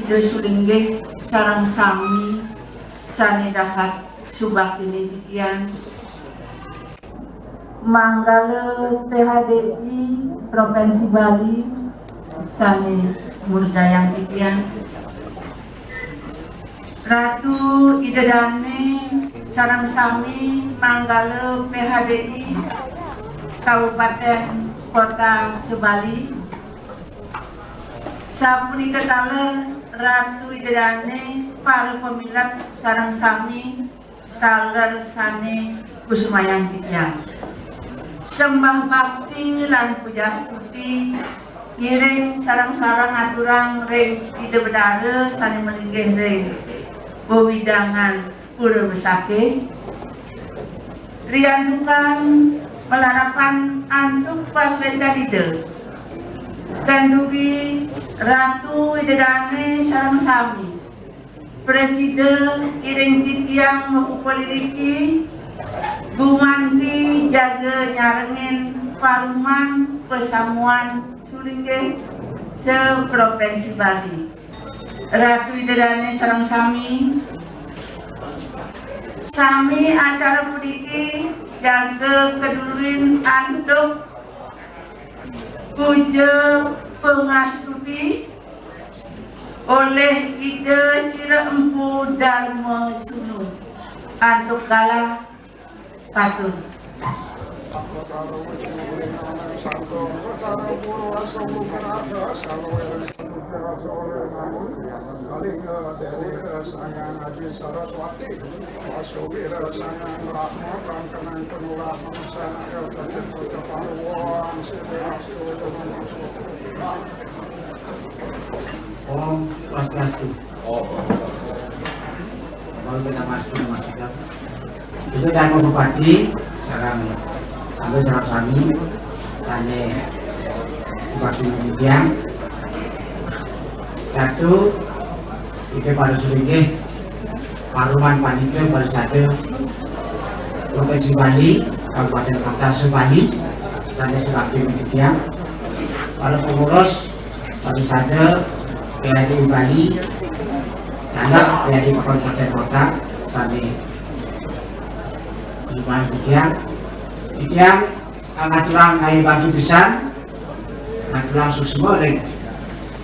presiden sulinggih sareng sami sanedahat subakini titian Manggala PHDI Provinsi Bali sane murdayang titian Ratu Idedane sareng sami Manggala PHDI Kabupaten Kota Sebali sapunika taler Ratu Idedane para pemilat sareng sami taler sane kusumayang titian sembah bakti lan pujastuti ngiring sarang-sarang aturang ring ide bedare sane melinggih ring wewidangan pura besake riantukan melarapan antuk pasweta ide dan dugi Ratu Idedane sareng sami Presiden iring titiang mengupuliriki gumanti jaga nyarengin paruman pesamuan sulinggih se-Provinsi Bali Ratu Idedane sareng sami acara pudiki jaga kedulurin antuk puja pengastuti oleh Ida Sira Empu Dharma Sunu antuk kala patun Om Swastiastu. Baru kita masuk itu dan Bupati sekarang ambil sarap sami sane sebagai media satu itu pada sulinggih paruman panitia pada satu Provinsi Bali Kabupaten Kota Sebali sane sebagai media para pengurus pada satu PHDI Bali anak PHDI Kabupaten Kota sane Idiang ngatulang kayu baju besar ngatulang suksma ring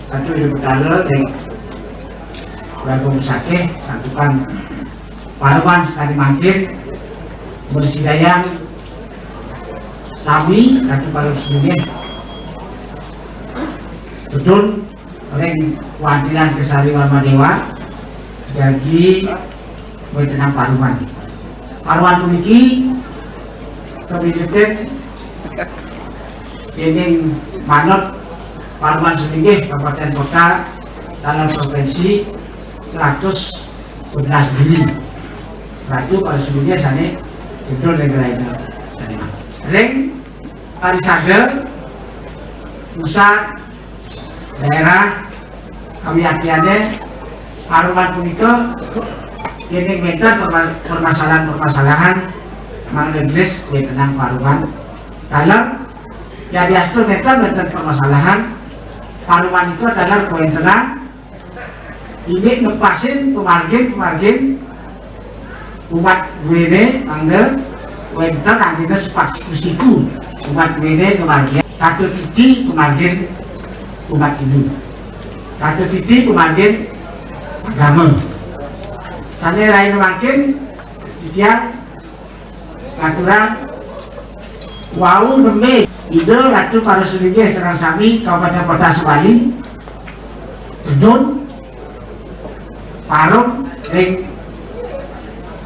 katu hidup bedala ring beragam sakit santukan paruman sekali makin bersidayang sami katu paru semuanya bedun ring wadilan kesari warma dewa jadi bertenang paruman paruman puniki kebijakan ini manut paruman sulinggih Kabupaten Kota dalam provinsi 111 Bili. Ratu pada sulinggih sane gedul negara sane ring parisade pusat daerah kami yakinane paruman punika ini meter permasalahan mengedres di tenang paruman dalam ya biasa meter permasalahan paruman itu adalah poin tenang ini ngepasin pemargin umat WD angga meter akhirnya spasiku umat WD pemargin kata titi pemargin umat ini kata titi pemargin agama sane lain makin setiap aturan wau neme ide Ratu para sulinggih sareng sami Kabupaten Kota Sebali bedun parum ring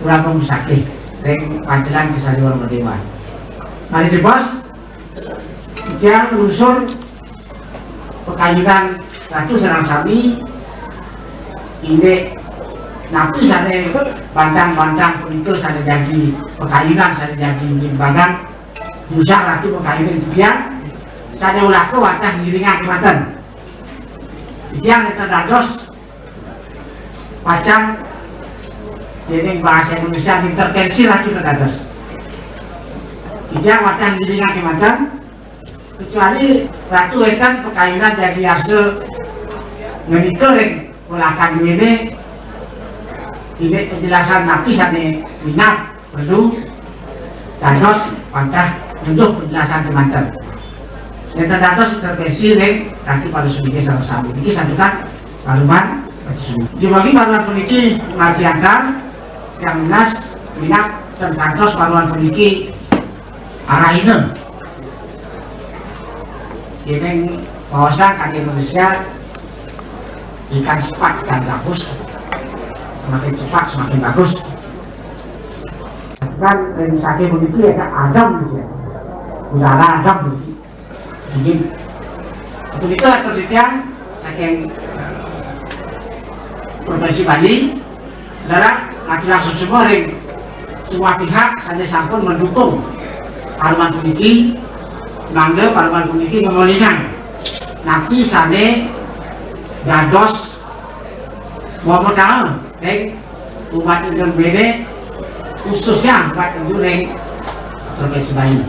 kurang sakit ring pancelan kesari warma dewa mari bos yang unsur pekayunan Ratu sareng sami ini napi sane bandang-bandang punika sane jadi pekayunan sane jadi bagan busang Ratu pekayunan tiang sane ulah ke wadah ngiringan kematen tiang eta dados pacang ini bahasa Indonesia intervensi Ratu dados tiang wadah ngiringan kematen kecuali Ratu etan pekayunan jadi hasil ngenikering mulakan ini penjelasan napi sane minat perlu dados pantah untuk penjelasan teman-teman. Yang terdados intervensi ring kaki pada sedikit sama sami. Ini santukan paruman. Dibagi paruman puniki pengertian yang minas minat dan kantos paruman puniki arahin. Ini bahasa kaki Indonesia ikan cepat dan bagus, semakin cepat semakin bagus. Kan dari sakit begitu ya Adam gitu ya, udara Adam begitu. Jadi begitu penelitian saking Provinsi Bali, adalah langsung semua pihak saja sampun mendukung paruman puniki, mangga paruman puniki ngemolikan. Napi sane dados modal ring umat Indonesia khususnya umat Indonesia Provinsi Bali.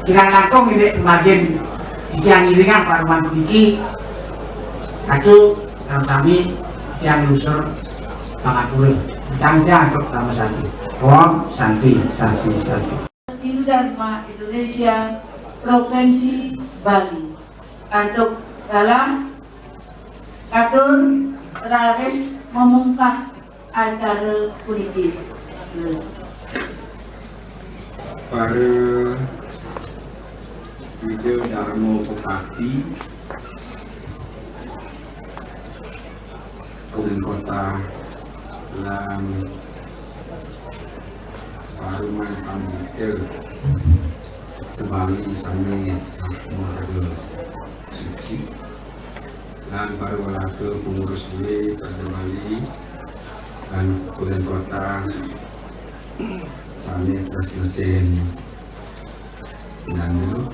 Kirang langkung ini margin yang iringan paruman puniki atu sami yang lusur Pangapura. Ditangga untuk nama Santi. Om Santi. Hindu Dharma Indonesia Provinsi Bali. Untuk dalam kadur teralis memungkah acara puniki. Para Hindu Dharma Bupati Kabupaten Kota lan paruman pamitil sebali sanes Muhammad suci lan para walake pengurus dhewe Perda Bali lan Kabupaten Kota sanes mesin Nando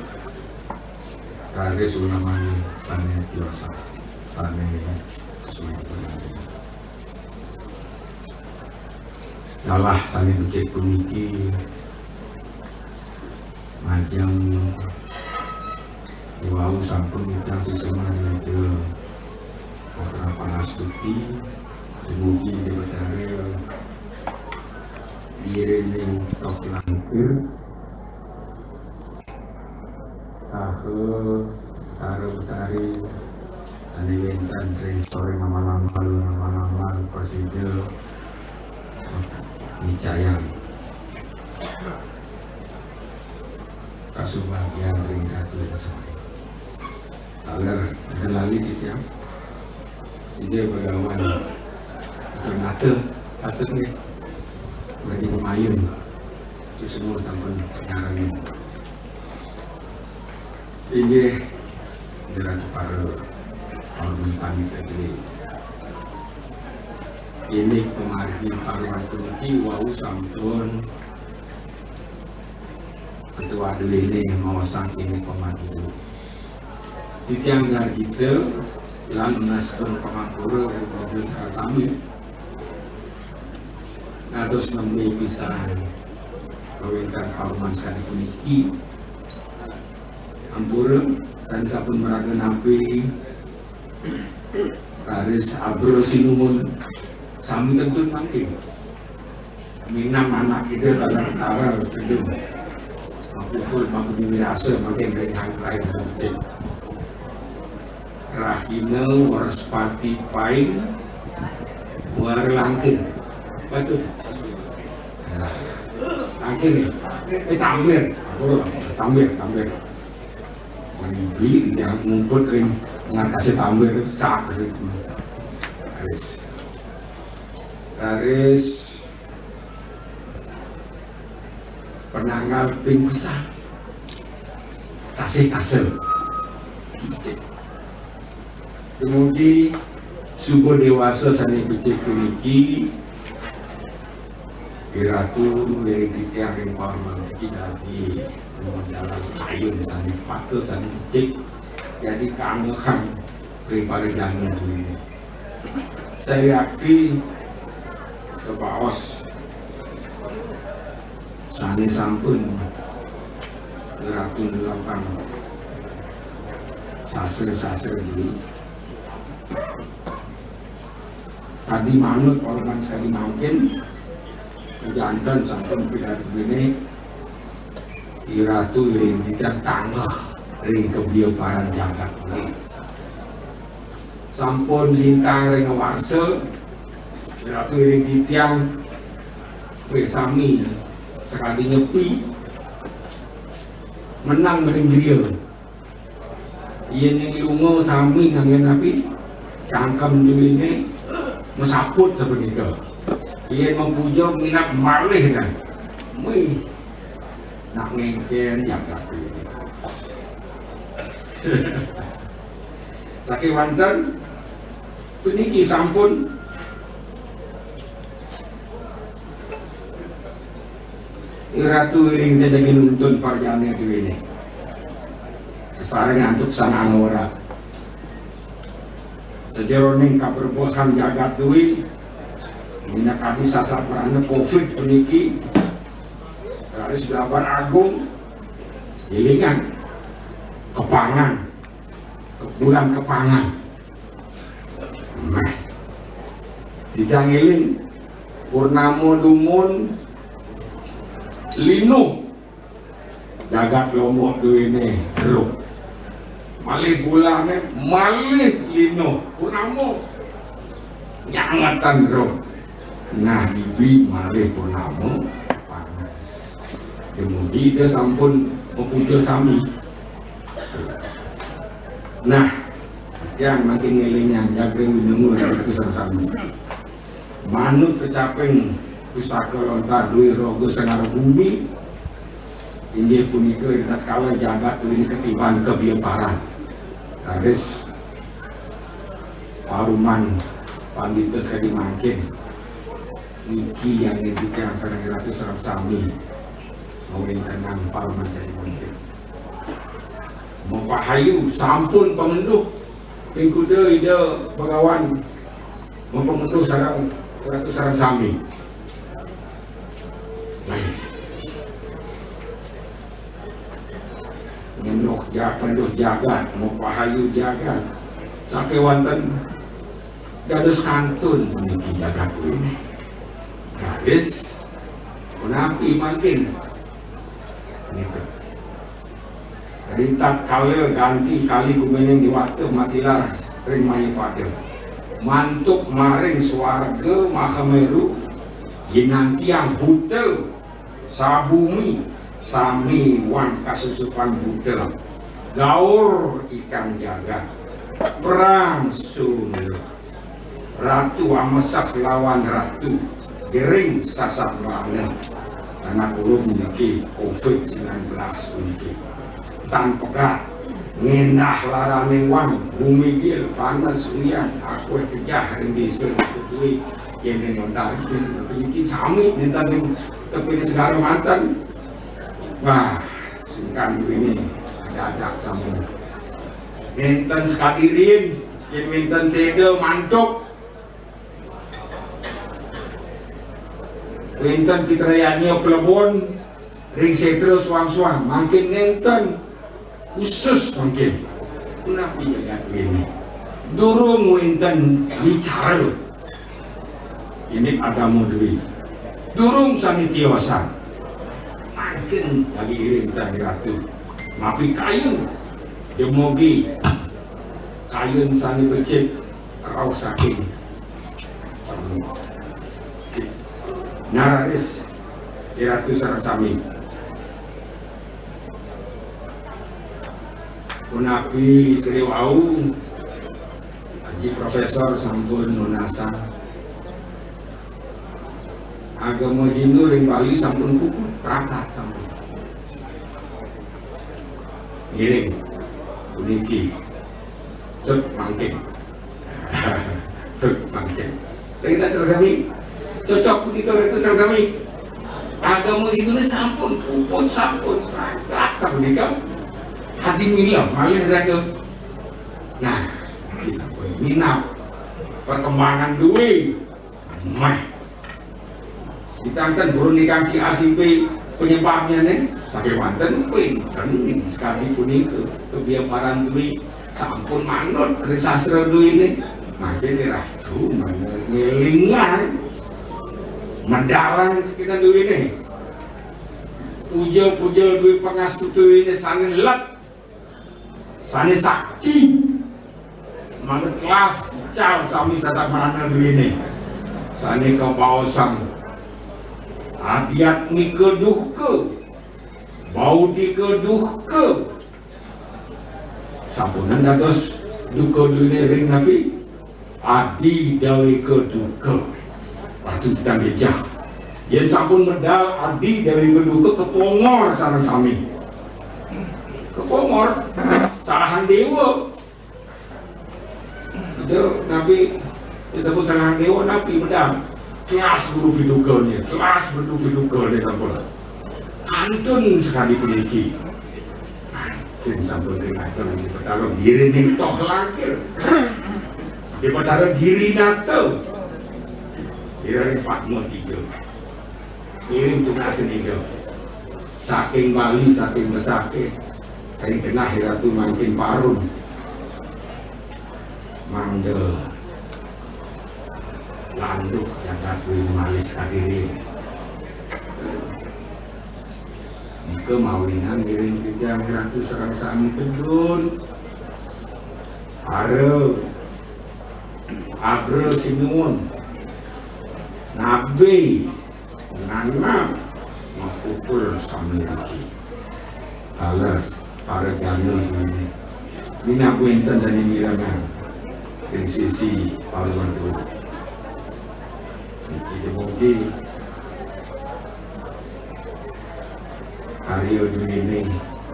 Karis Ulaman sanes Tiosa sanes dalah saling becek puniki majang wau sampun kita sesama itu beberapa astuti dumugi di betara diiring tok langkir sahe betara betari tadi wentan tren sore malam presiden Nicayang kasubagian ring ratu besar agar delali kita ide bagawan ternyata patutnya bagi pemain semua sampai sekarang ini ide deratu para orang tani tadi ini pemargi paruman puniki wau sampun ketua dulu ini mengosang ini pemargi dulu ditanggar kita lan naskun Pangapura menuju sami nados nembe pisan kawentan paruman sekali puniki ampura san sampun meraga napi karis abro sinumun sami tentu mungkin minang anak kita dalam tara kedua aku dirasa makin dengan lain macam rahina waraspati paing warlangkir betul langkir ni tambir beli jangan ngumpul ring dengan kasih tambir sak Garis penanggal ping pisah sasih kasel kemudian subuh dewasa sani becek puniki iratu dari tiga yang formal dagi mendalam ayun sani patul sani becek jadi keanggokan daripada jangan ini saya yakin ke Baos sani sampun Ratu Delapan sastra dulu Kadi manut orang sekali mungkin jantan sampun pidat begini iratu iring tidak tanggah ring kebiaparan jagat ini sampun lintang ring warse iratu iring titiang sami sekali nyepi menang ring dia iya yang lungo sami nangen api cangkem duwine mesaput seperti itu. Ia mempujuk minat malih kan. Mui nak ngengken jagat ini. Sakit wonten puniki sampun iratu iring dadagi nuntun parjane dhewe ini. Kesareng antuk sanang ora. Sejeroning kaberbohan jagat duwi minat kadi sasar perana covid puniki harus dapat agung ilingan kepangan bulan kepangan nah tidak ngiling purnamo dumun linu jagat lombok duwi ini teruk malih bulannya malih lino purnamo nyangatan roh nah bibi malih purnamo panah demugi dia sampun mempuja sami nah yang makin ngelingnya jagring nunggu itu sama-sama manut kecapeng pustaka lontar duwi rogo senara bumi ini punika idat kala jagat ini ketiban kebiaparan Haris paruman pandita sekali mangkin niki yang ngintikan sarang ratu sarang sami mungkin tenang paruman sekali mangkin mau pahayu sampun pemenduh pengkuda ida bagawan mau pemenduh sarang ratu sarang sami Menuh jagat, mau pahayu jagat, sampai wonten dados kantun meniki jagat ini. Garis, punapi makin, gitu. Jadi tak kala ganti kali kumeneng di waktu matilar ring maya pada. Mantuk maring swarga Mahameru, ginantiang buta, sabumi. Sami wan kasusupan Buddha gaur ikan jagat perang sumber ratu amesak lawan ratu gering sasat mana anak kurung niki COVID-19 niki tanpa pegat ngendah larane wan bumi gil panas uyan aku kejah ring desa sedui yang menontar niki sami nintan tapi segala mantan. Wah, singkan ini dadak sambung. Minten sekadirin, yang minten sede mantuk. Minten pitrayani pelebon, ring setre suang-suang, makin minten khusus mungkin. Kenapa jagat ini? Durung minten bicara. Ini ada mudwi. Durung sanitiosan. Makin lagi iring tadi ratu mapi kayun demogi kayun sani becik rau saking nararis di ratu sarang sami punapi Sri Wau Haji Profesor sampun nunasa agama Hindu ring Bali sampun kuku prakat sampun ngiring puniki tut mangkin tut mangkin kita sami cocok begitu itu sami agama Hindu ini sampun kupun sampun prakat sampun nikah hati milah malih raja nah ini sampun minap perkembangan duwe mah ditangkan burung nikang si ACP penyebabnya nih sampai wanten pinten sekali pun itu kebiaparan duit sampun manut dari sastra duit ini makin ratu mana ngelingan medalang kita dulu ini puja duit pengastutu ini sana lep sana sakti mana kelas cal sami satak mana dulu ini sana kau bawa sang adiat ni keduh ke bau di keduh ke sampunan dados duka dunia ring nabi adi dawi keduka waktu kita bejah yang sampun medal adi dawi keduka kepongor sana sami kepongor salahan dewa itu nabi disebut salahan dewa nabi medal kelas guru bidukanya kelas guru bidukanya sampun antun sekali peniki dan sampun ringatul di petara giri ning toh langkir di petara giri nato kira-kira 43 kirim tugas ini saking Bali saking Mesake saya kena hiratu makin parun mangde landuh jagat malis kadirin kemawinan ngiring kita miratu serang sami tedun are agro sinuun nabi nana makupul sami lagi alas para janur ini mina kuintan dan mirangan dari sisi paluan dulu mungkin Aryo ini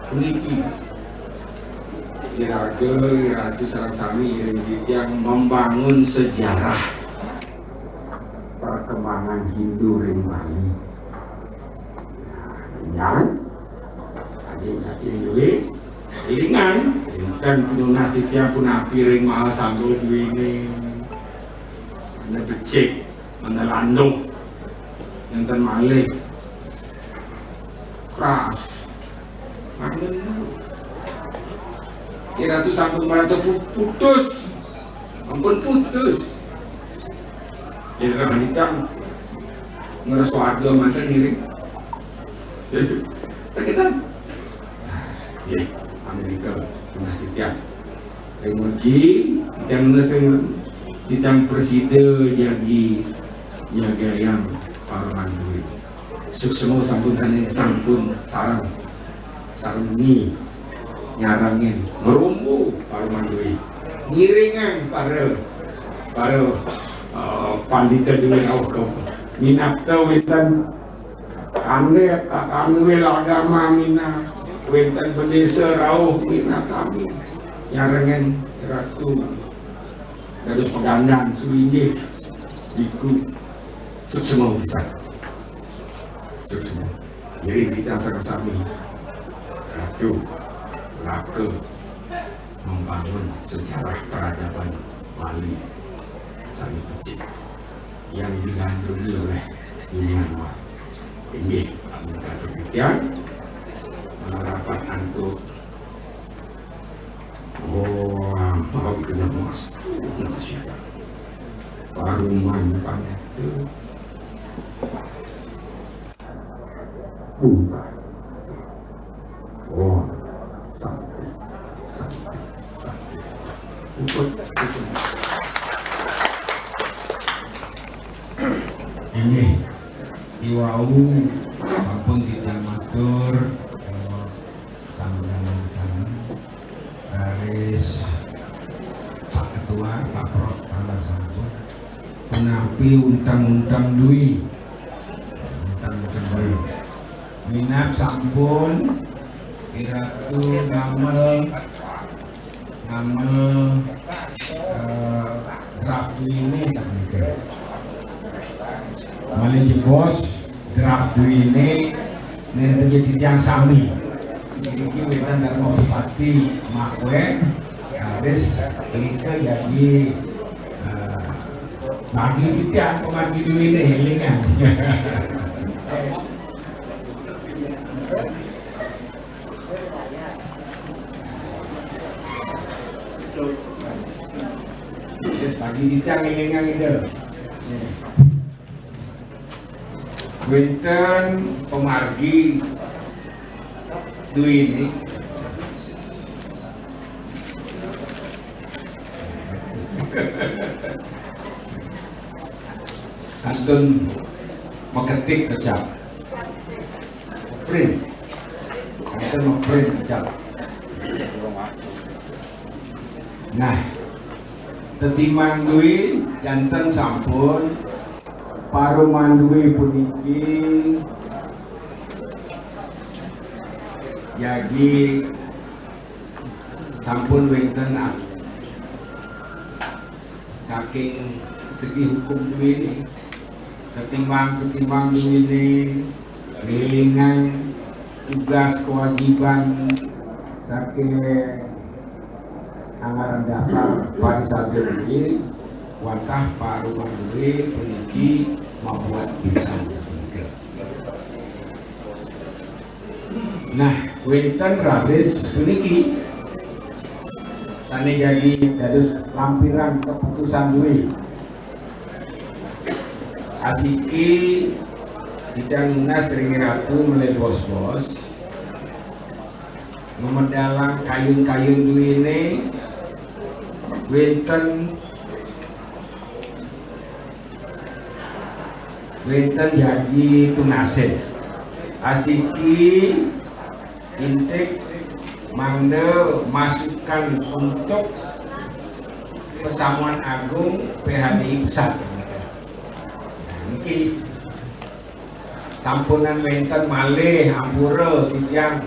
puniki kira-kira Ratu Sarang Sami yang membangun sejarah perkembangan Hindu ring Bali yang tadi duit ilingan dan penunastiknya pun api ring mahal sambul duit ini mana becik mana landuh yang malih keras kira tu sampun merata putus ampun putus kira hitam ngeras warga mantan ngiring kita ya Amerika penastiknya emoji yang ngeseng ditang presiden jadi jaga yang parman duit suksemo sampun sana sampun sarang ni nyarangin merumbu parman duit ngiringan para pandita duit ke minat wetan ane agama minat wetan bendesa rauh minat kami nyarangin ratu terus pegandan sulinggih ikut suksemo bisa jadi kita sama-sama ratu laka membangun sejarah peradaban Bali sangat kecil yang digandrungi oleh dunia luar ini Amerika demikian menerapat untuk mau kena mas siapa paruman itu buka sampai ini iwau maupun tidak matur sampeyan kami garis Pak Ketua Pak Prof Kala sampun menapi untang-untang duit minat sampun iratu ngamel draft ini malah bos draft ini nanti jadi yang sami ini wetan Dharma Bupati Makwe harus ini jadi bagi kita pemagi duit ini helingan Jadi tiang elengan itu. Winten pemargi Dwi ini kantun mengetik kecap print kantun memprint kecap. Nah tetimang Dwi janten sampun paruman Dwi puniki jadi sampun wenten saking segi hukum Dwi ini ketimbang Dwi ini kehilangan tugas kewajiban saking anggaran dasar Parisade Dwi wantah paruman Dwi puniki membuat bisa. Nah, wenten rawis puniki sane jadi dados lampiran keputusan Dwi. Asiki tidak lunas Sri Ratu mulai bos-bos memedalang kayun-kayun Dwi ini wenten jadi tunasen asiki intik mangde masukan untuk Pesamuan Agung PHDI Pusat. Niki sampunan wenten malih ampura tiyang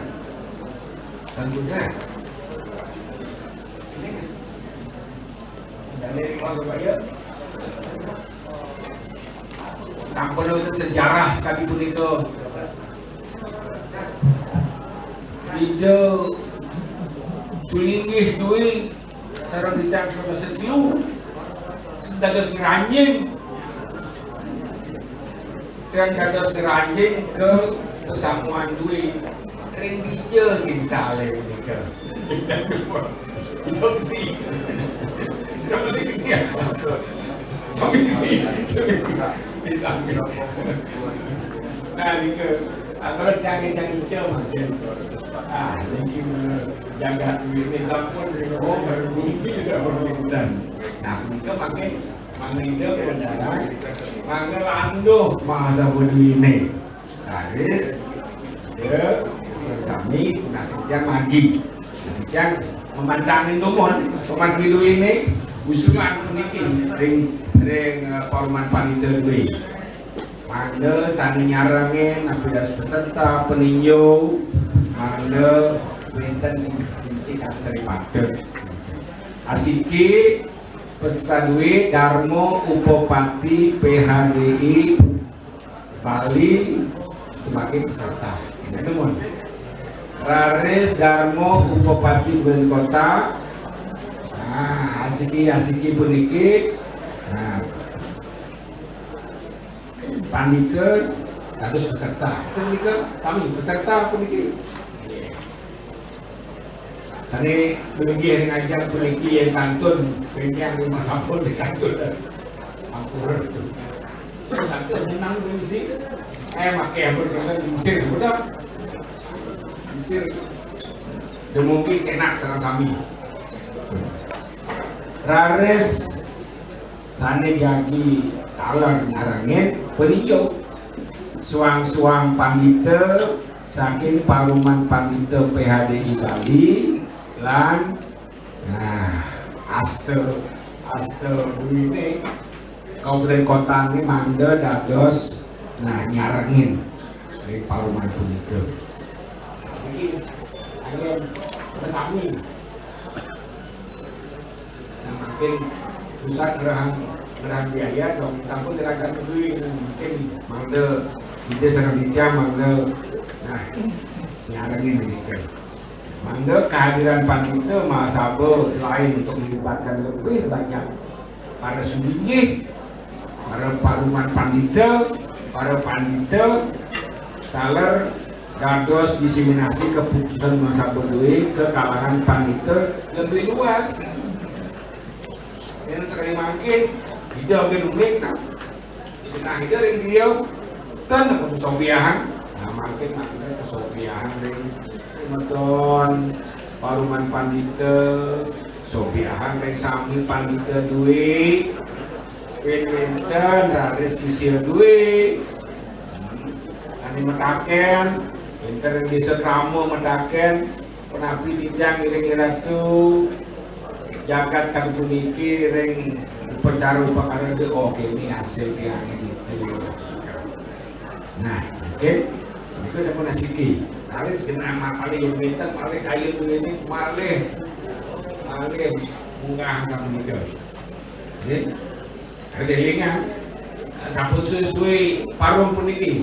tentunya sampun itu sejarah sekali pun itu video sulinggih Dwi sareng ditang sama setilu dados ngeranjing dan dados ngeranjing ke Pesamuan Dwi ring hijau sing saleh nika nah nika antara jangan hijau makin ini jaga duit sampun mimpi sampun hutan. Nah nika makin mangida pendarat mangga landuh masa ini garis dia kami nasibnya magi yang memandangi numon pemanggil ini usulan puniki ring paruman panitia Dwi mangga sani nyarangin apidas peserta peninjau mangga wenten incik Sri Padek asiki peserta Dwi Darmo Upopati PHDI Bali sebagai peserta. Ini numon. Raris Darmo Upopati Bulan Kota. Nah, asiki puniki. Nah, panitia harus peserta. Senika kami peserta puniki. Sani puniki yang ngajar puniki yang kantun penyang rumah sampun di kantun ampura itu. Kantun menang misi. Makai berkata misir sudah misir. Dan mungkin enak serang kami. Rares sani jagi talar ngarangin peninjau suang-suang pandita saking paruman pandita PHDI Bali lan aster ini kabupaten kota ini mangga dados nyarangin dari paruman punika. Ini hanya bersami. Nah makin pusat gerang biaya dong sampun gerakan duit mungkin mangga ide sareng ditya mangga nyarangin mereka. Mangga kehadiran panitia mahasabo selain untuk melibatkan lebih banyak para sumingih, para paruman panitia, para panitia taler dados diseminasi keputusan mahasabo Dwi ke kalangan panitia lebih luas. Yang sekali makin kita genulik nah kita itu yang dia kan apa kesopiahan nah makin ada kesopiahan yang semeton paruman pandita sopiahan yang sami pandita duit Winten dari sisi duit ini metaken Winten di sekramo metaken penapi tijang iring-iring tu jagat sang puniki ring upacara itu oke ini hasil yang ini nah oke itu ada pernah siki harus kena makale yang Winten malih kayu ini malih munggah sang punika oke harus elingan sampun suwe-suwe parum puniki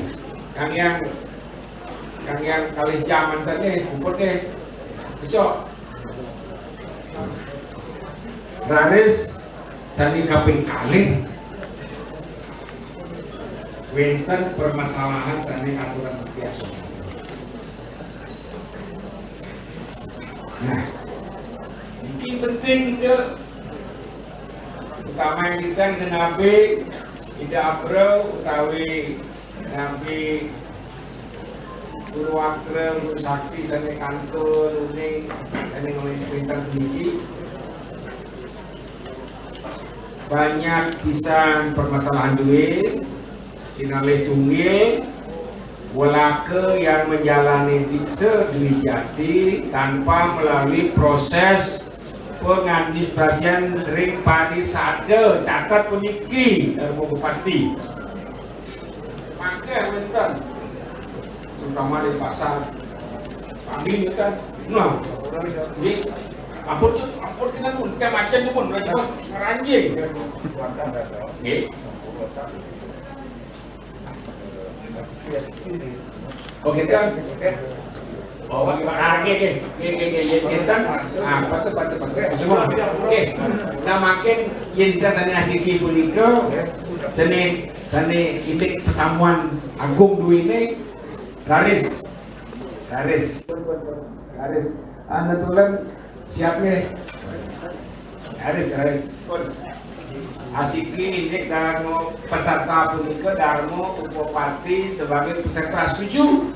kang yang kalih jaman tadi kumpul deh Cok Raris sani kaping kalih wenten permasalahan sani aturan tiap nah ini penting itu utama yang kita nabi tidak abro utawi nabi Purwakre, saksi, sana kantor, uning, sana ngomongin perintah tinggi. Banyak pisan permasalahan duit, sinalih tunggil, walake yang menjalani dikse duit jati tanpa melalui proses pengadministrasian ring parisade catat puniki dari Bupati. Maka bentar. Terutama di pasar kambing kan nah ini ampun kita pun kita macam tu pun mereka meranjing oke kan oh bagi kita patut semua oke nah makin yang kita sana asiki punika seni indek pesamuan agung dua ini Laris, anda tulen siapnya, Laris, asiki ini darmo peserta punika darmo Upopati sebagai peserta setuju,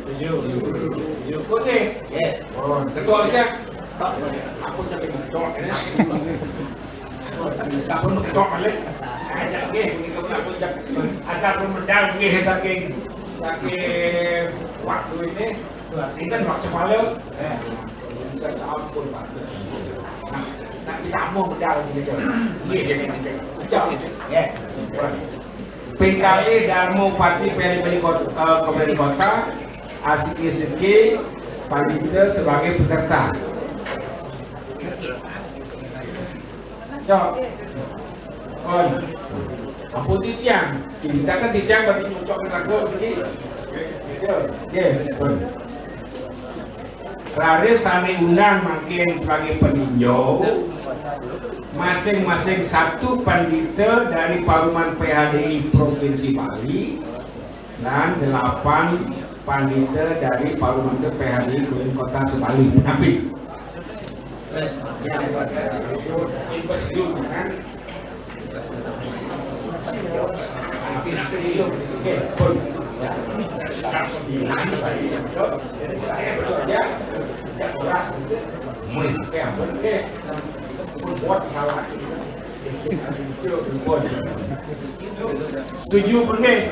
oke, oh ketuanya, aku jadi ketua, aku ketua balik, ajak ke, aku jadi asal pemedal ke saking waktu ini kan waktu malam kita ampun Pak tak bisa mau medal gitu pengkali Darmo Pati Peri Kota asiki panitia sebagai peserta cok on ampun titiang kita kan titiang berarti nyucok lagu begini Raris sami undang makin sebagai peninjau masing-masing satu pandita dari Paruman PHDI Provinsi Bali dan 8 pandita dari Paruman PHDI Kota Sebali Penapi investasi kan sekarang 9 saya bekerja tidak keras kayak bener buat salah setuju bener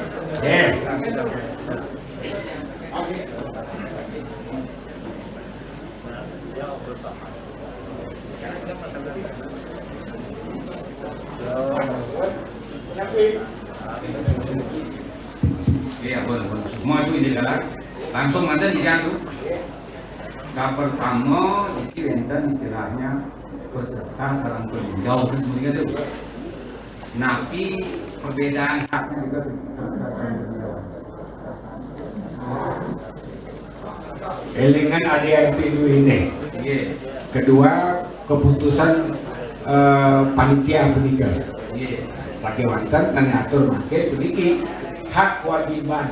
oke Iya, semua itu digelar langsung ada di jantung. Yang pertama, itu enten istilahnya peserta salam peninjau kan semuanya itu. Tapi perbedaan haknya juga peserta salam peninjau. Elingan ADRT ini. Kedua, keputusan panitia pernikahan. Sakewanten sanatur make puniki hak kewajiban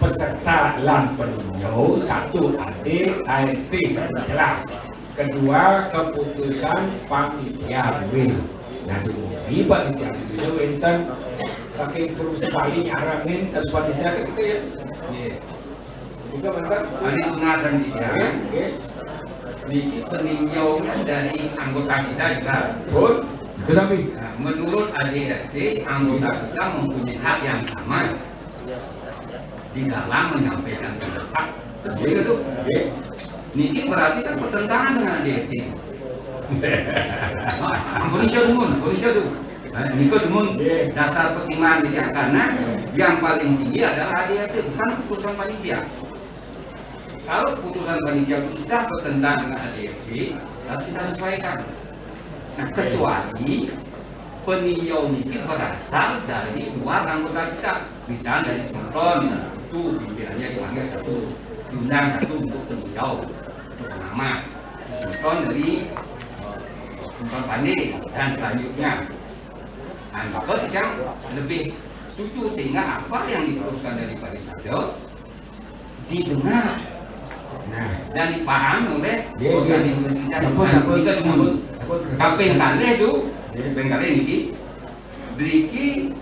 peserta lan peninjau satu ADRT sangat jelas. Kedua, keputusan panitia Nah dumugi panitia itu wenten saking provinsi Bali nyarangin terus panitia kita ya. Juga bentar. Ini tunasan di sini. Niki peninjauan dari anggota kita juga. Pun, kesambi. Nah, menurut ADRT, anggota kita mempunyai hak yang sama di dalam menyampaikan pendapat. Terus begitu. Niki berarti kan bertentangan dengan ADRT. Konica demun. Niko demun dasar pertimbangan dia karena yang paling tinggi adalah ADRT, bukan putusan panitia. Kalau putusan panitia itu sudah bertentangan dengan ADRT, harus kita sesuaikan. Nah, kecuali peninjau ini berasal dari luar anggota kita, misalnya dari Sempron satu, pimpinannya dipanggil satu, diundang satu untuk peninjau, untuk pengamat. Sempron dari Sempron Pandai dan selanjutnya. Nah, maka kita lebih setuju sehingga apa yang diputuskan dari Parisade didengar. Nah, dan dipahami oleh organisasi kita dulu. Sampai kali itu, ini Briki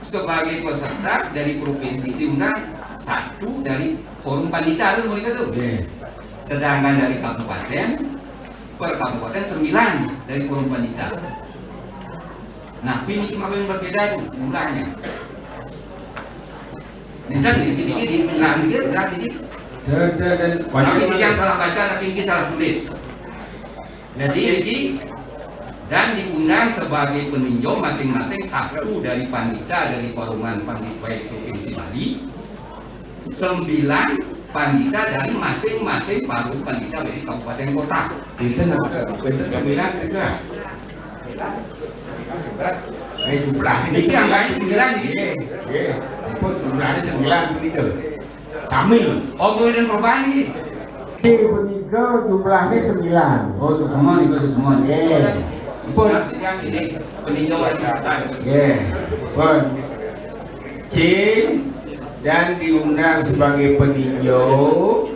sebagai peserta dari provinsi diundang satu dari forum panitia itu mereka tuh. Sedangkan dari kabupaten per kabupaten 9 dari forum panitia. Nah, ini kemarin berbeda tuh jumlahnya. Dan ini benar sedikit. Tapi ini yang salah baca, tapi ini salah tulis. Jadi ini dan diundang sebagai peninjau masing-masing satu dari panitia dari foruman panitia provinsi Bali, 9 panitia dari masing-masing forum panitia dari kabupaten kota. Itu nak, itu 9 juga. Jumlahnya Ini yang lain 9 nih. Apa jumlahnya 9 begitu. Kami. Oh, kemudian perubahan ini. Si punika jumlahnya 9. Oh, semua nih, semua. Pun yang ini peninjauan peserta. Pun C dan diundang sebagai peninjau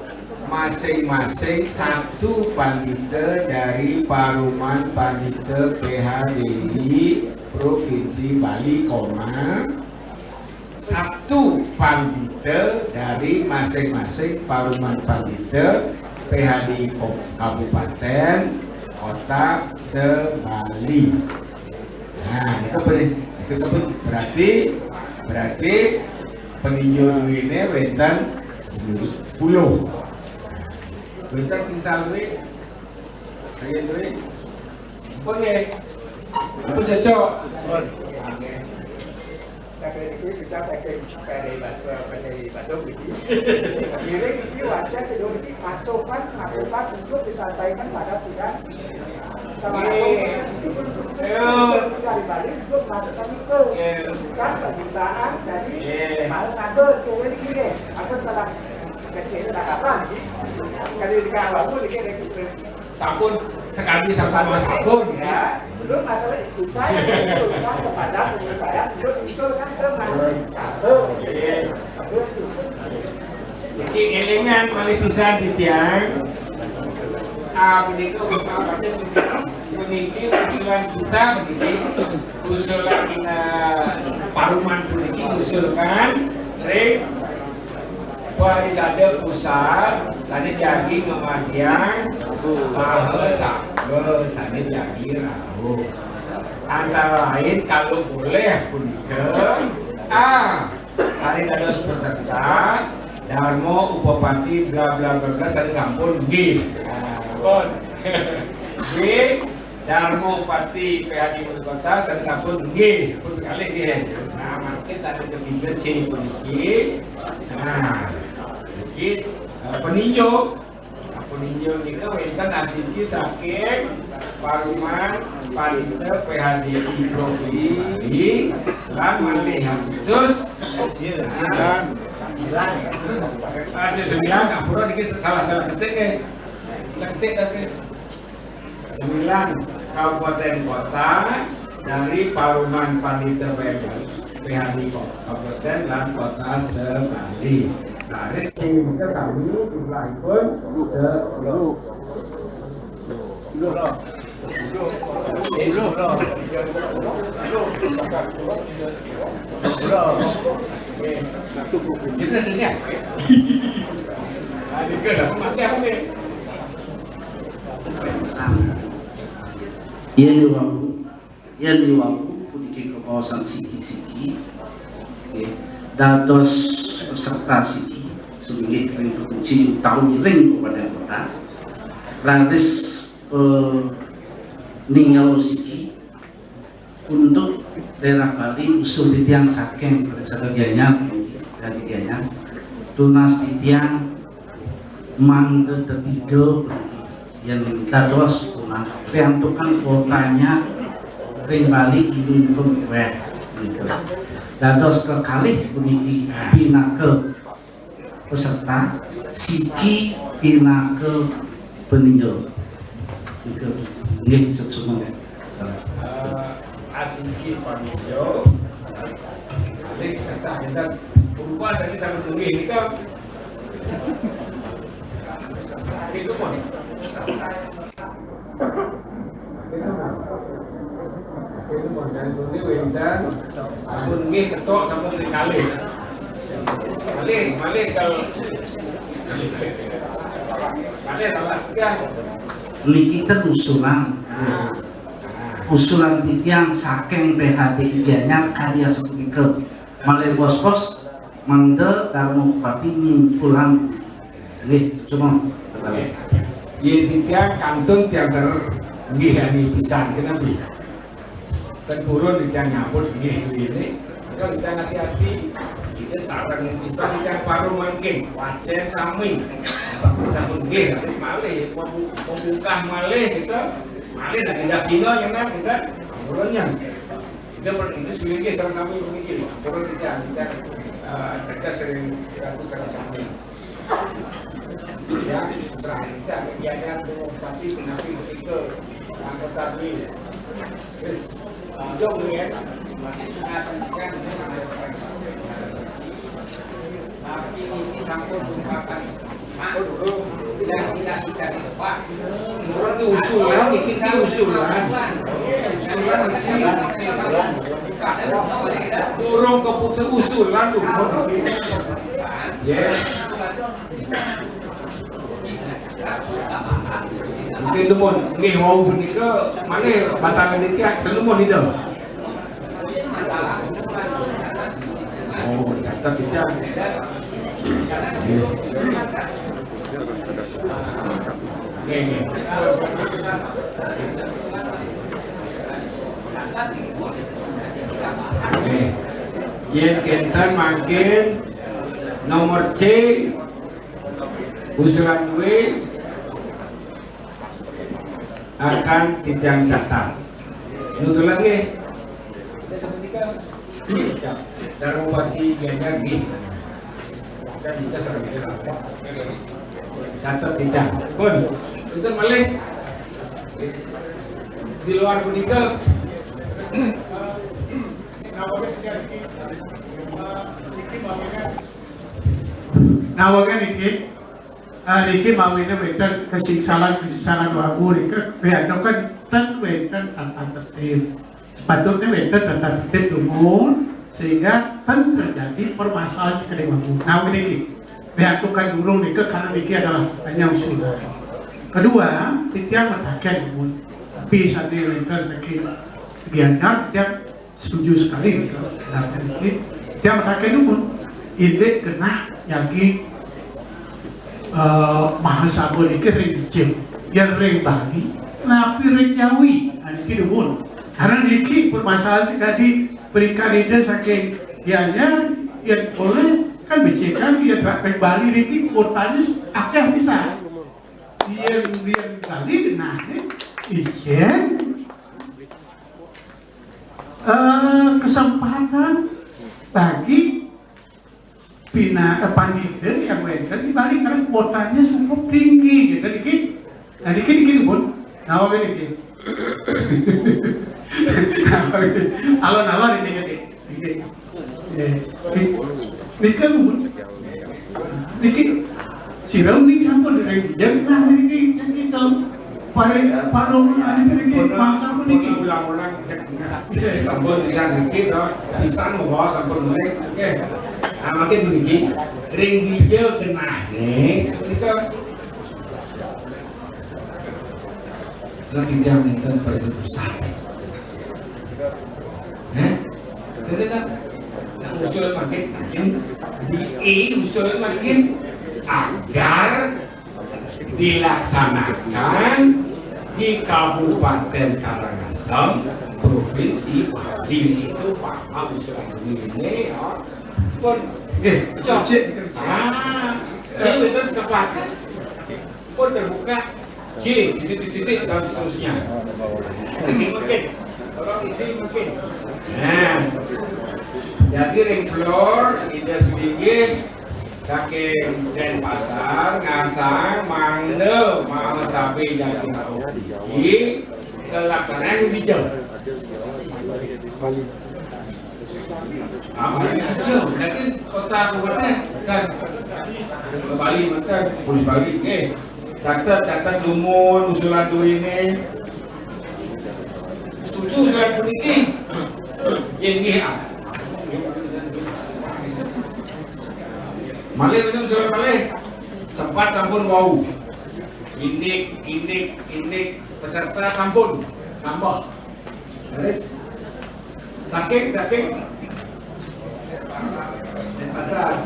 masing-masing satu panitia dari Paruman Panitia PHDI Provinsi Bali, satu panitia dari masing-masing Paruman Panitia PHDI Kabupaten Kota se-Bali. Nah, ini berarti peninjau ini wenten 10. Wenten sisa duit. Kalian duit. Apa nih? Apa cocok? Kita pakai Bandung ini. Akhirnya ini wajar sebelum ini masukan untuk disampaikan pada sidang. Sama dari Bali untuk masukkan itu bukan permintaan dari Parisade turun ini. Aku salah kecil kapan? Kali dikawal pun dikira Sabun sekali sama sabun ya. Belum masalah itu saya usulkan kepada pengurus saya untuk usulkan ke Parisade. Jadi elengan malih pisan titiang. Begitu umpamanya meniki usulan kita begini, usulan Paruman puniki usulkan Parisade pusat, sana jadi ngemagian, bahwa sabun, sana jadi rahu. Antara lain kalau boleh punika, sana dados peserta, Darmo Upapati bla bla bla bla sana sampun G. G Darmo Upapati PHDI Wali Kota sana sampun G. Pun kali G. Nah, makin sana ketiga C puniki. Nah, jadi peninjau ini wenten asiki saking Paruman Panitia PHDI Provinsi Bali lan malih terus 9 ampura niki salah ketik ketik kasih 9 kabupaten kota dari Paruman Panitia PHDI Kabupaten dan Kota se-Bali. Laris kita sami jumlahipun 10. Yang diwawu puniki kawasan siki-siki dados peserta siki sebagai provinsi tahun ring kabupaten kota laris ninggal siki untuk daerah Bali usul titiang saking berdasarkan dari dianya tunas titiang mangga ketiga yang dados tunas triantukan kotanya ring Bali Gunung Weh dados kekalih puniki pinake peserta siki pinake peninjau nggih seksuma asiki peninjau kalih serta kita berubah saja sampai nggih nika itu pun itu pun dan ini wendan sampun nggih ketok sampun kali kalau kan niki usulan titiang saking PHD Gianyar karya sepikir malih bos-bos mangga karena bupati nyimpulan nggih cuma yen titiang kantun tiantar nggih ani pisan kenapa dan turun titiang nyambut nggih ini kalau kita hati-hati kita sarang yang bisa kita paruh mungkin wajan sami sabun nggih harus malih membuka malih kita malih dan tidak Cina yang nak kita turunnya kita itu sebenarnya sarang sami memikir turun kita kita sering kita sarang sami ya terakhir kita kegiatan tapi penapi itu anggota ini terus jauh ya tapi ini campur ungkapan yang tidak bisa ditebak itu usulan turun keputusan usulan ya mungkin lumon nggih wau punika malih batalan iki lumon itu oh catat kita yen kentan makin nomor C usulan W akan titiang catat nutul lagi Darwati Gianyar nggih kan bisa sareng kita catat titiang pun itu malih di luar punika nawagan niki mawine wenten kesiksalan wabu nika beadokan tan wenten tata tertib sepatutnya wenten tata tertib umum sehingga tan terjadi permasalahan sekali wabu nah niki beadokan dulu nika karena niki adalah hanya usulan kedua titiang matakan umum tapi saat ini wenten sakit Gianyar dia setuju sekali dan niki dia matakan umum ini kena yaki mahasabun iki ring Jim yang ring Bali tapi ring Jawi niki dumun karena niki permasalahan sekali berikan ide saking Gianyar yang boleh kan becekan dia ring Bali niki kotanya akeh bisa yang Bali kenanya ijen kesempatan bagi panitera yang wenten di Bali karena kuotanya cukup tinggi gitu dikit pun nawa gini alon-alon ini dikit sirau nih campur dari jangan ini kalau Paru ani pergi masa pergi. Ulang-ulang cek sampun tidak dikit toh bisa mau sampun mulai oke nah makin begini ring hijau kena nih itu lo tinggal minta pada pusat jadi kan usul makin usul makin agar dilaksanakan di Kabupaten Karangasem, Provinsi Bali itu Pak usulan ini ya. Pun saya betul sepakat. Pun terbuka C titik-titik dan seterusnya. Mungkin orang isi mungkin. Nah, jadi ring floor ide sedikit. Saking Denpasar, Ngasang, Mangde, mau sampai jadi Bali, kelaksanaan hijau. Apa hijau? Lagi kota kabupaten kan Bali mantan, Pulau Bali. Catat Dumon usulan ini. Setuju usulan ini? Yang dia. Malih itu suruh malih tempat sampun wau ini peserta sampun nambah terus saking pasar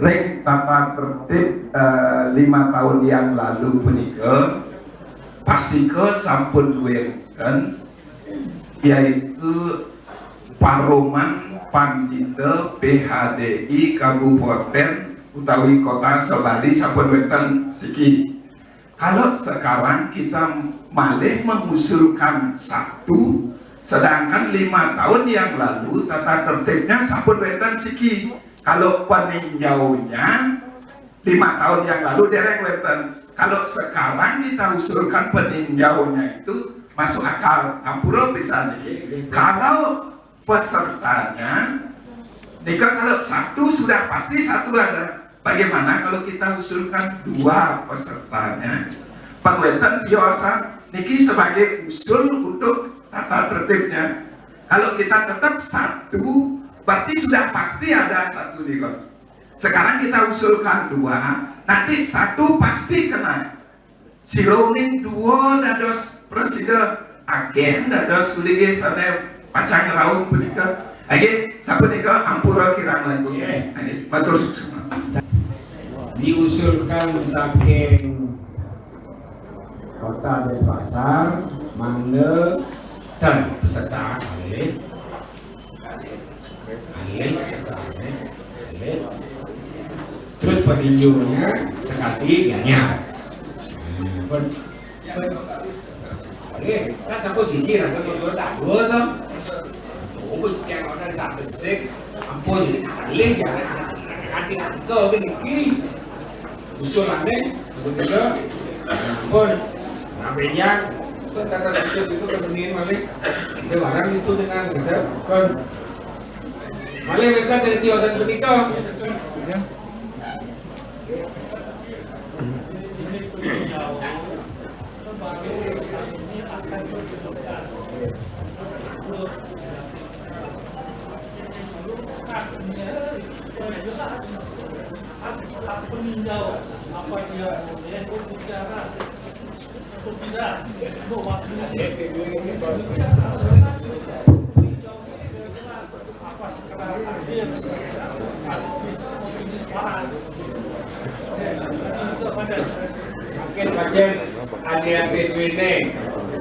rek tata tertib 5 tahun yang lalu menikah pasti ke sampun duwekan yaitu Paroman Pandita PHDI Kabupaten utawi Kota Sebali sampun weten siki. Kalau sekarang kita malih mengusulkan 1, sedangkan 5 tahun yang lalu tata tertibnya sampun weten siki. Kalau peninjaunya 5 tahun yang lalu dereng weten. Kalau sekarang kita usulkan peninjaunya itu masuk akal. Ampura bisa nih. Kalau pesertanya nikah kalau 1 sudah pasti 1 ada. Bagaimana kalau kita usulkan 2 pesertanya? Pengwetan biasa niki sebagai usul untuk tata tertibnya. Kalau kita tetap 1 berarti sudah pasti ada 1 nikah. Sekarang kita usulkan 2, nanti 1 pasti kena. Sironing 2 dados presiden agen dados sulige sana pacang raung punika age sapunika ampura kirang lagu matur sukses diusulkan saking Kota Denpasar, Mangde dan peserta Ale terus peninjaunya sekali ganyak kan sampai sini lah kan usul tak dua tuh yang orang sampai sek ampun jadi kali jangan adik kau begini usulannya betul ampun namanya kan tata tertib itu kemudian malah kita barang itu dengan kita kan malah mereka jadi tiosan bernikah Peninjau apa dia berbicara atau tidak apa sekedar hadir atau bisa memilih suara mungkin wajan ADRT ini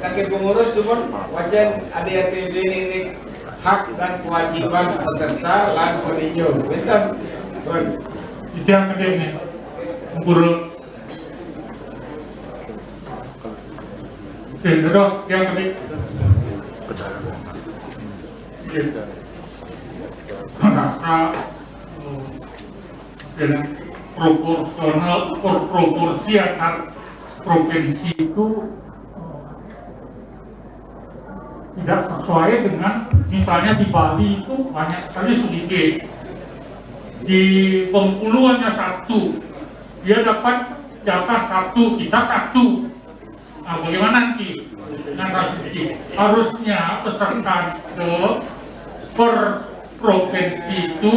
sakit pengurus tuh pun wajan ADRT ini hak dan kewajiban peserta lan peninjau betul pun itu yang kedua nih buruk terus yang kedua dengan proporsi antar provinsi itu tidak sesuai dengan misalnya di Bali itu banyak sekali sedikit di Bengkulu hanya 1 dia dapat jatah satu, kita satu. Nah, bagaimana nanti? Harusnya peserta ke per provinsi itu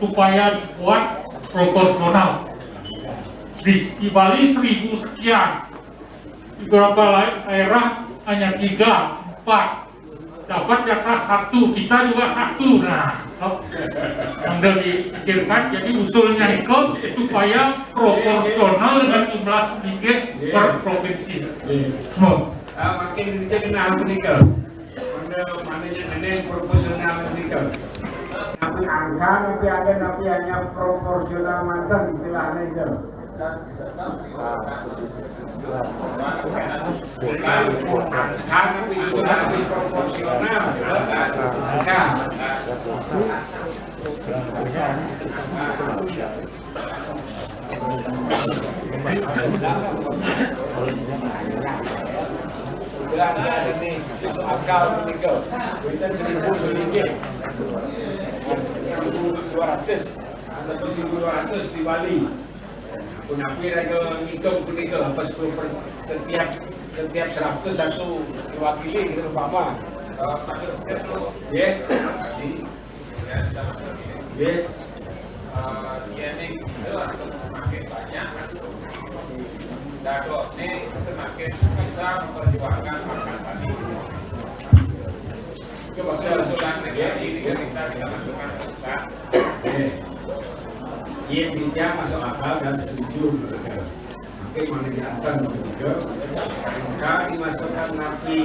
supaya buat proporsional. Di Bali 1000 sekian, di beberapa daerah hanya 3, 4, dapat jatah satu, kita juga satu. Nah, yang dipikirkan, jadi usulnya itu supaya proporsional dengan jumlah sedikit per provinsi. Makin kenal menikah, mana proporsional menikah. Tapi angka, tapi ada, tapi hanya proporsional mantan istilahnya itu. Angka tapi sudah lebih proporsional. Angka. Bilangnya sini akal menikah. Kita 1000 sedikit. 1.200 atau 1.200 di Bali. Punapi raga hitung menikah pas setiap 100 satu diwakili gitu umpama. Ya. Ya. Ini atau semakin banyak dado ini semakin bisa memperjuangkan makan tadi. Coba saya usulkan ya ini kita masukkan ke pusat. Iya tidak masuk akal dan setuju gitu kan. Mungkin mana diantar juga. Maka dimasukkan napi.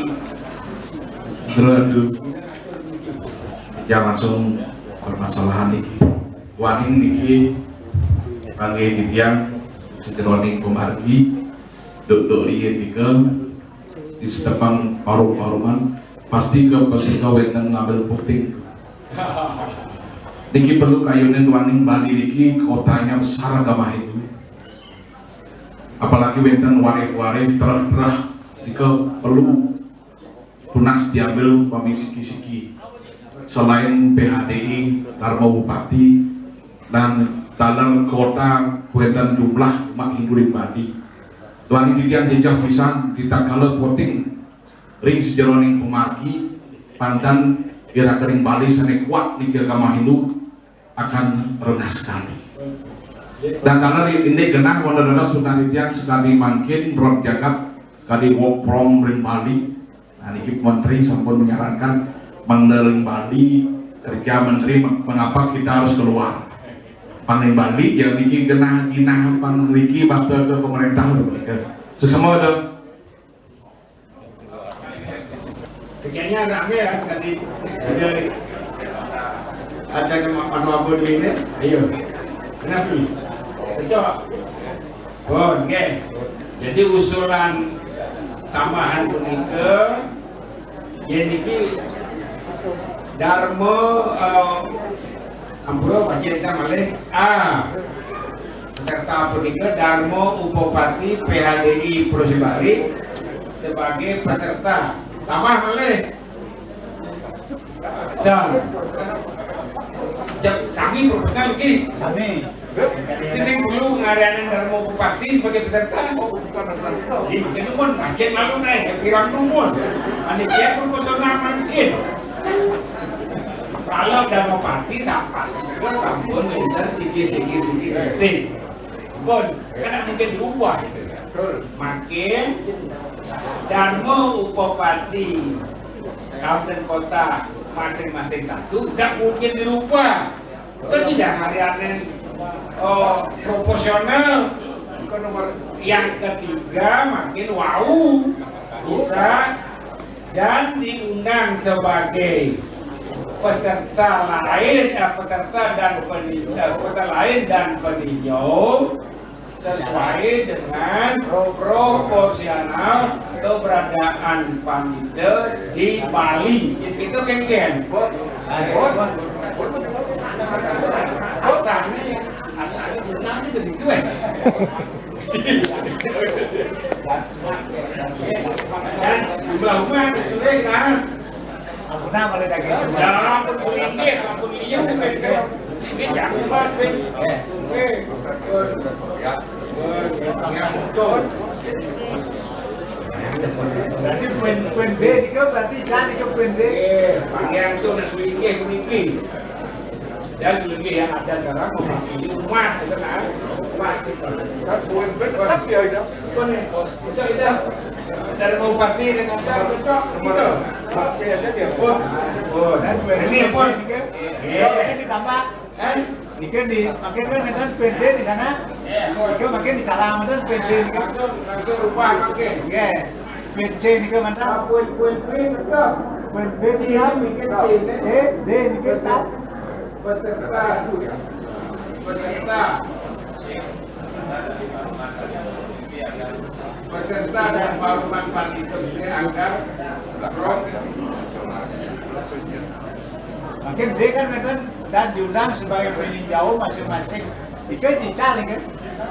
Terus ya langsung permasalahan ini. Waning niki bagi ditiang sejeroning pemargi dok iya tiga di setepang paru-paruman pasti ke peserta wenten ngambil puting. Niki perlu kayunin waning Bali niki kotanya besar agama itu. Apalagi wenten wareh-wareh terah-terah niki perlu tunas diambil pamisiki-siki. Selain PHDI, Dharma Bupati dan dalam kota kuentan jumlah mak Hindu di Bali. Tuan ini dia jejak pisan kita kalau voting ring sejeroning pemargi pandan kira kering Bali sana kuat nih agama Hindu akan rendah sekali. Dan kalau ini genah wanda sudah titian sekali makin rod jagat sekali work from ring Bali. Nah ini menteri sampun menyarankan mengeling Bali kerja menteri mengapa kita harus keluar. Panen Bali yang niki genah pang niki bakal ke pemerintah begitu. Sesama ada. Kayaknya rame ya sekali. Ada acara manual ini. Ayo. Kenapa? Coba. Oh, oke. Jadi usulan tambahan kunika yang niki Dharma Ampura baca kita malih peserta punika Dharma Upopati PHDI Provinsi Bali sebagai peserta tambah malih dan sami proposal lagi sising dulu ngarianin Dharma Upopati sebagai peserta itu pun baca malu naik pirang tumun ane cek proposal mungkin. Kalau Dharma Pati pastinya sampun enten siki penting. Pun kan mungkin diubah gitu. Makin Dharma Upopati kabupaten kota masing-masing satu tidak mungkin dirubah. Itu tidak harianen proporsional. Yang ketiga makin wow bisa dan diundang sebagai peserta lain dan peninjau sesuai dengan proporsional keberadaan panitia di Bali. Itu kengken. Asalnya benar itu gitu Dan jumlah umat boleh kan? Dalam ampun ini jangan banget. yang betul. Berarti poin B ni ke berarti jangan ke poin B. Bagian itu nak sulinggih memiliki. Dan sulinggih yang ada sekarang mewakili umat, kita kan? Pastikan. Kan poin B tetap ya itu. Betul ni. Betul itu. Dari Bupati dengan cocok. Gitu. Saya ada dia. Oh, Dan poin ini pun. ini tambah. Ni kan di makin kan ada poin B di sana. Ni makin di calang ada poin B ni kan. Langsung rubah makin. Ya. Poin C ni kan mantap. Poin betul. Poin B siap. C D ni kan sat. Peserta dan paruman panitia ini agar makin D kan dan diundang sebagai peninjau masing-masing. Ikan dicari kan.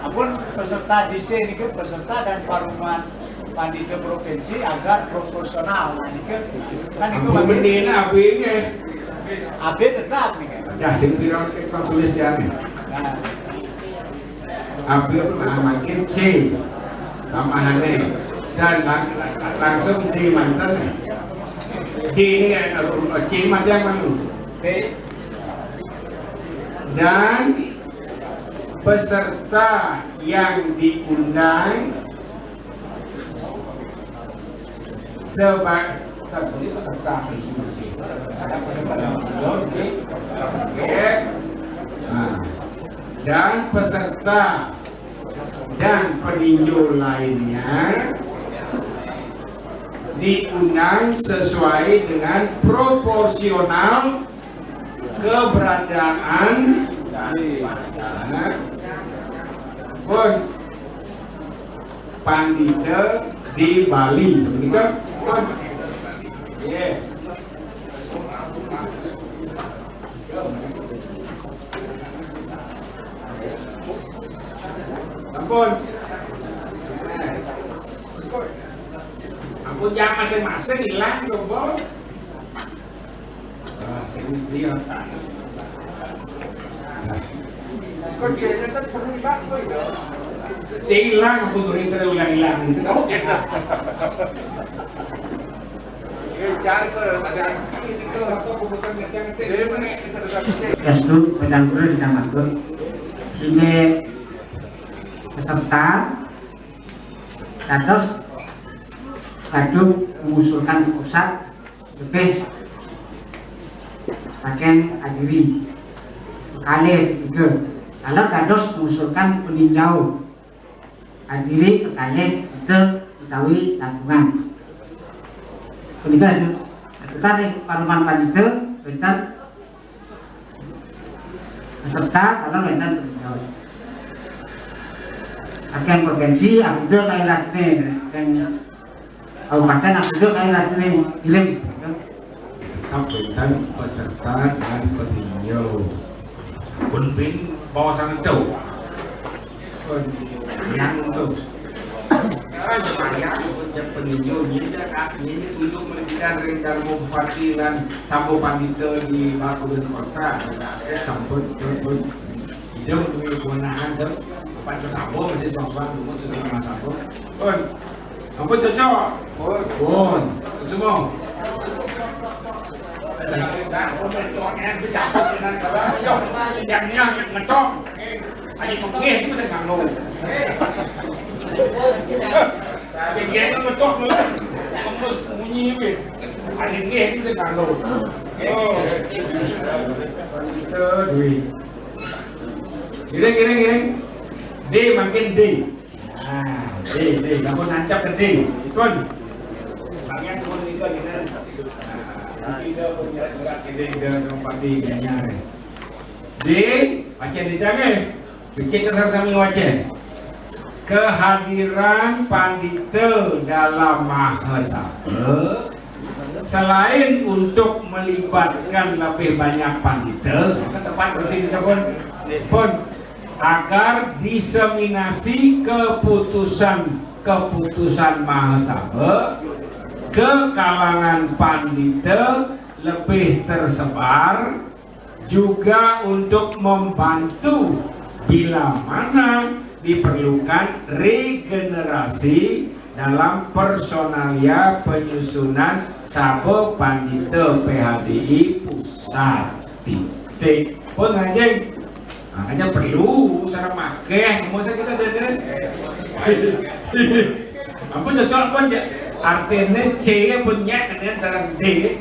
Apun peserta di C ini kan peserta dan paruman panitia provinsi agar proporsional. Kan itu Ampun bendina AB-nya. AB tetap nih kan. Dah sembilan kita tulis ya nih. AB makin C tambahannya dan langsung di mantan nih. D ini C mati yang mana? D. Dan peserta yang diundang sebagai peserta ada peserta dan peserta dan peninjau lainnya diundang sesuai dengan proporsional keberadaan pun pandita di Bali seperti itu pun ampun jam masing-masing hilang dong sini dia Kerjanya kan perlu dipakai ya. saya hilang aku tuh ulang-hilang gitu Cari ke ada Jasdu pedang guru disamakan. Ini peserta dados kadung mengusulkan pusat lebih saking adiri kali tiga. Kalau dados mengusulkan peninjau adiri kekali tiga utawi lagungan. Peninjau tarik paruman panitia benten peserta kalau benten peninjau. Akan provinsi aku kairat nih dan kabupaten aku kairat nih kirim. Tetap benten peserta dan peninjau. Bunpin bawasan itu. Yang untuk sekarang supaya peninjau ini tunjuk melebihkan rendah bupati dan sambo panitia di Batu Kota. Sambut hidup punya kewenangan tu. Panca sambo masih soal rumah sudah nama sambo. Pun, apa cocok? Pun, semua. Yang ngetok, aja pengeh itu masih nganggu. Yang ngetok mus bunyi ni, aja ngeh itu masih nganggu. Oh, itu duit. Giring. D makin D. D, kamu nancap ke D. Kon. Bagian turun itu kita. Kita punya surat kita Bupati Gianyar. D, macam ni jangan. Becik kesam-sami wajah. Kehadiran pandita dalam mahasabha selain untuk melibatkan lebih banyak pandita, tepat berarti kita pun agar diseminasi keputusan mahasabha ke kalangan pandita lebih tersebar, juga untuk membantu bila mana diperlukan regenerasi dalam personalia penyusunan Sabo Pandita PHDI pusat. Titik pun anjing. Makanya perlu usaha makeh, masa kita ada. Ampun cocok pun ya. Artinya C punya dengan sarang D.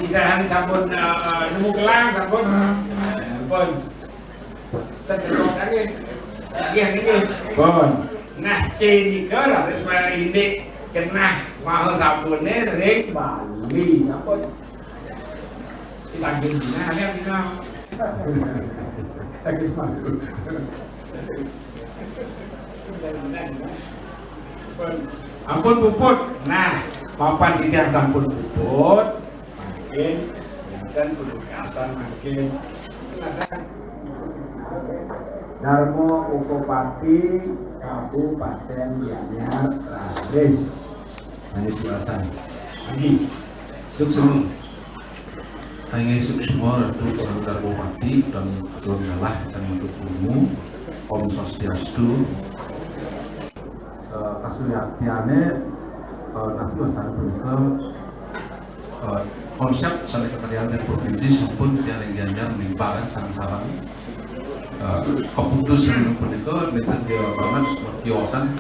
Isahan sampun nemu gelang sampun. Pun. Terjemah lagi. Yang ini. Pun. Nah C ini harus ini kena mahal sabunnya ring Bali sampun. Ditagih dina lihat dina. Lagi malu. Ampun puput. Nah, papan titik sampun puput. Makin dan penugasan makin. Darmo Ukopati Kabupaten Gianyar Raris. Ini biasa. Lagi. Sukses. Hanya semua untuk Darmo Pati dan Ketua Ngalah dan untuk umum Om Swastiastu. Kasuyatiane nanti masalah berikut konsep saling kekayaan dan provinsi sampun yang Gianyar menimpa kan sarang-sarang keputusan berikut minta dia banget kiwasan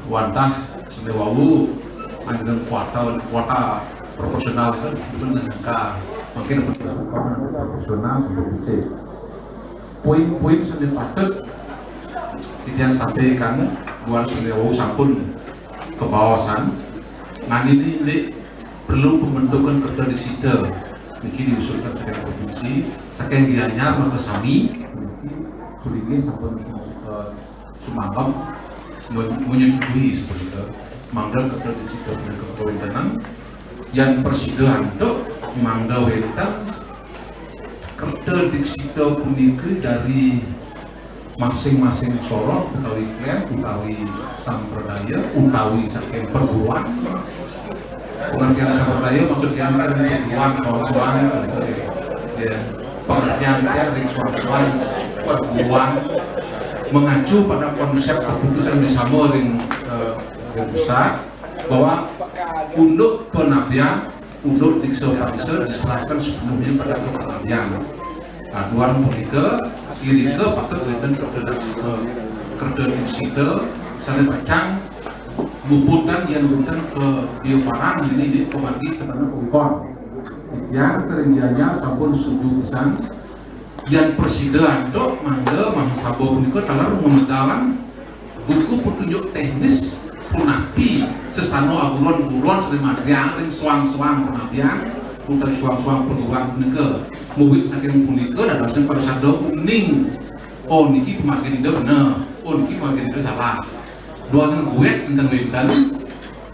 wantah senewawu andeng kuota proporsional kan itu angka mungkin proporsional sampai poin-poin seni patut yang sampaikan buat senewawu sampun kebawasan ngani ini perlu pembentukan kerja di situ mungkin diusulkan sekian provinsi sekian Gianyar Makasami Sulingi sampun Sumangkam menyetujui seperti itu mangga kerja di situ kewenangan yang persidangan itu mangga wetan kerja di situ punika dari masing-masing sorok utawi klan utawi sampradaya utawi saking perguruan pengertian sampradaya maksudnya kan perguruan soal-soal ya pengertian dari soal-soal perguruan mengacu pada konsep keputusan bersama yang besar bahwa untuk penabian untuk dikso-dikso diserahkan sepenuhnya pada penabian. Nah, dua mereka kiri ke patut dan kerja di situ sana bacang bubutan yang bukan ke Bioparang ini di Komati serta Pengkon yang terinjanya sampun setuju pisan yang persidangan itu mangga Sabo punika telah memedalan buku petunjuk teknis punapi sesano agulon-gulon sedemikian ring suang-suang penabian udah suang-suang perguruan punika murid saking punika dan langsung pada sadar kuning oh niki pemakai dia bener oh niki pemakai dia salah dua orang gue tentang wedan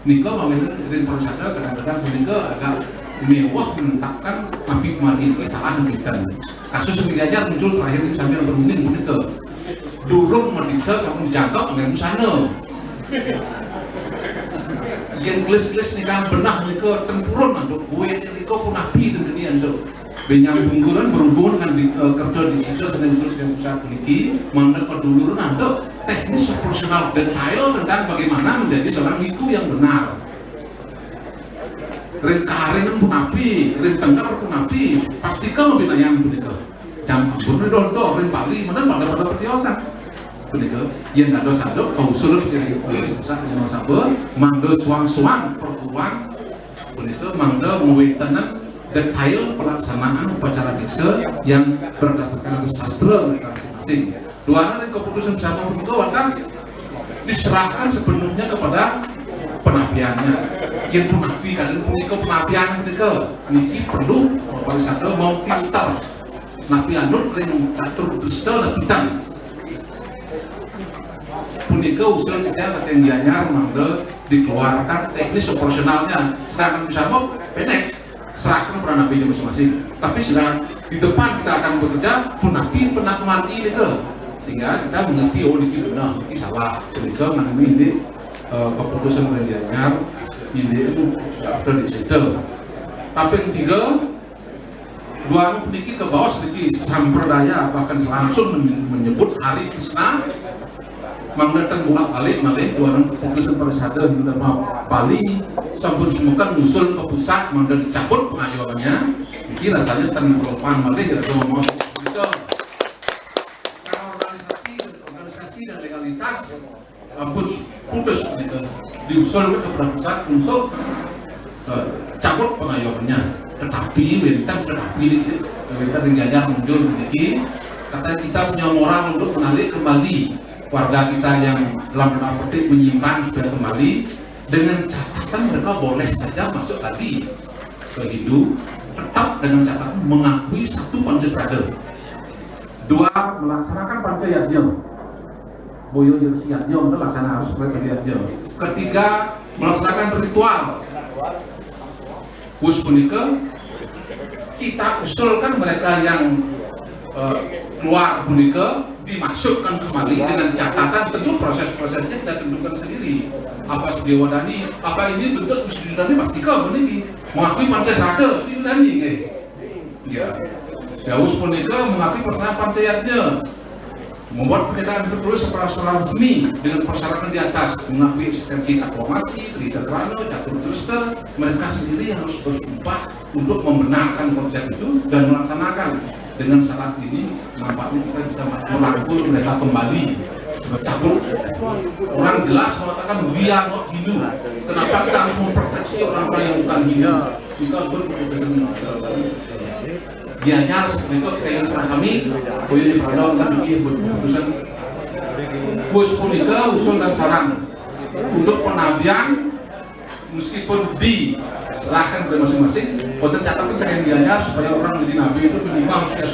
nika mawin ring pada sadar kadang-kadang punika agak mewah menetapkan tapi pemakai ini salah wedan kasus Gianyar muncul terakhir ini sambil berunding punika durung meriksa sama dijangkau dengan sana yang gelis-gelis nikah benah nika tempurun untuk gue nika punapi dan dunia untuk benyang bungkuran berhubungan dengan kerja di situ sedang terus yang pusat puniki mana keduluran untuk teknis proporsional detail tentang bagaimana menjadi seorang iku yang benar ring karing punapi ring tengger punapi pastikan lebih nanya punika jam ampun dodo ring Bali mana pada pertiosan punika yang ada sadok kausul dari pusat yang sabar mangga suang-suang perguruan punika mangga mewetanan detail pelaksanaan upacara desa yang berdasarkan sastra mereka masing-masing. Dua hari keputusan bersama punika wonten diserahkan sepenuhnya kepada penabiannya. Yang penabi kalian punika penabian punika niki perlu paling sadar mau filter nabi anut ring catur kristal dan bidang. Punika usul kita saking Gianyar mangga dikeluarkan teknis operasionalnya sedangkan bersama pendek serahkan peran nabi masing-masing tapi sedang di depan kita akan bekerja punapi pernah mati itu sehingga kita mengerti oh ini benar ini salah ketika ini keputusan Gianyar ini itu sudah disetel tapi yang tiga dua memiliki ke bawah sedikit sampradaya bahkan langsung menyebut hari Krishna Mangdatang bolak-balik malih dua keputusan Parisada di Bali sampun semukan ngusul ke pusat mangda dicabut pengayoannya. Iki rasanya terlepan malih dari ngomong itu. Karena organisasi dan legalitas ampun putus gitu. Diusul ke pusat untuk cabut pengayoannya. Tetapi Wintan Ganjar muncul begini. Katanya kita punya moral untuk menarik kembali warga kita yang dalam tanda petik menyimpan supaya kembali, dengan catatan mereka boleh saja masuk tadi ke Hindu, tetap dengan catatan mengakui satu Pancasila. Dua, melaksanakan Pancayatnya. Boyo Yatnya itu laksana harus Pancayatnya. Ketiga, melaksanakan ritual. Bus punika kita usulkan mereka yang keluar punika dimasukkan kembali dengan catatan, tentu proses-prosesnya kita tentukan sendiri. Apa Sudewadani, apa ini bentuk Sudewadani pastikan ini mengakui Pancasila Sudewadani ya. Daus punika mengakui persyaratan Pancayatnya, membuat pernyataan tertulis secara resmi dengan persyaratan di atas, mengakui eksistensi aklamasi, berita kerana, catur terus mereka sendiri yang harus bersumpah untuk membenarkan konsep itu dan melaksanakan. Dengan syarat ini nampaknya kita bisa merangkul mereka kembali bercabut. Orang jelas mengatakan we are not Hindu. Kenapa kita harus memproteksi orang-orang yang bukan Hindu? Kita Gianyar seperti itu kita yang kami boleh diperadakan dan bikin keputusan bus punika usul dan saran untuk penabian meskipun diserahkan kepada masing-masing. Konten catatan saya yang Gianyar supaya orang menjadi nabi itu minimal usia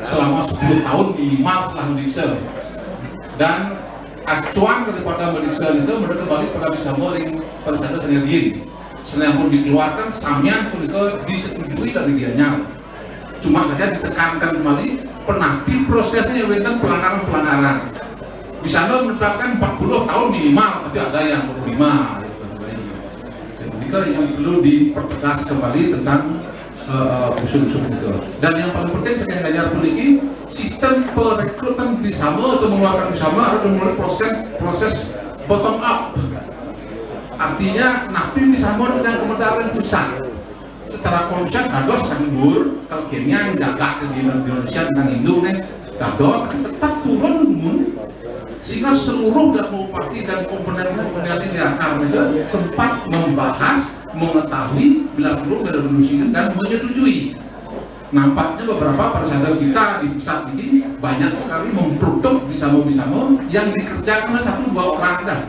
selama 10 tahun minimal setelah mendiksa. Dan acuan daripada mendiksa itu mereka kembali pada bisa moring pada saat sendiri. Senang pun dikeluarkan, samian pun itu disetujui dari Gianyar. Cuma saja ditekankan kembali penapi prosesnya tentang pelanggaran-pelanggaran. Bisa menetapkan 40 tahun minimal, tapi ada yang 25. Yang perlu dipertegas kembali tentang usul-usul itu. Dan yang paling penting saya Ganjar memiliki sistem perekrutan bersama atau mengeluarkan bersama harus melalui proses bottom up. Artinya napi bersama dengan kementerian pusat. Secara konsep dados kandur kalau Kenya jaga di Indonesia tentang Hindu dados tetap turun sehingga seluruh Bupati dan komponen-komponen di akar sempat membahas, mengetahui bila perlu merevolusi dan menyetujui. Nampaknya beberapa persada kita di pusat ini banyak sekali memproduk bisa-bisa yang dikerjakan oleh 1-2 orang dah.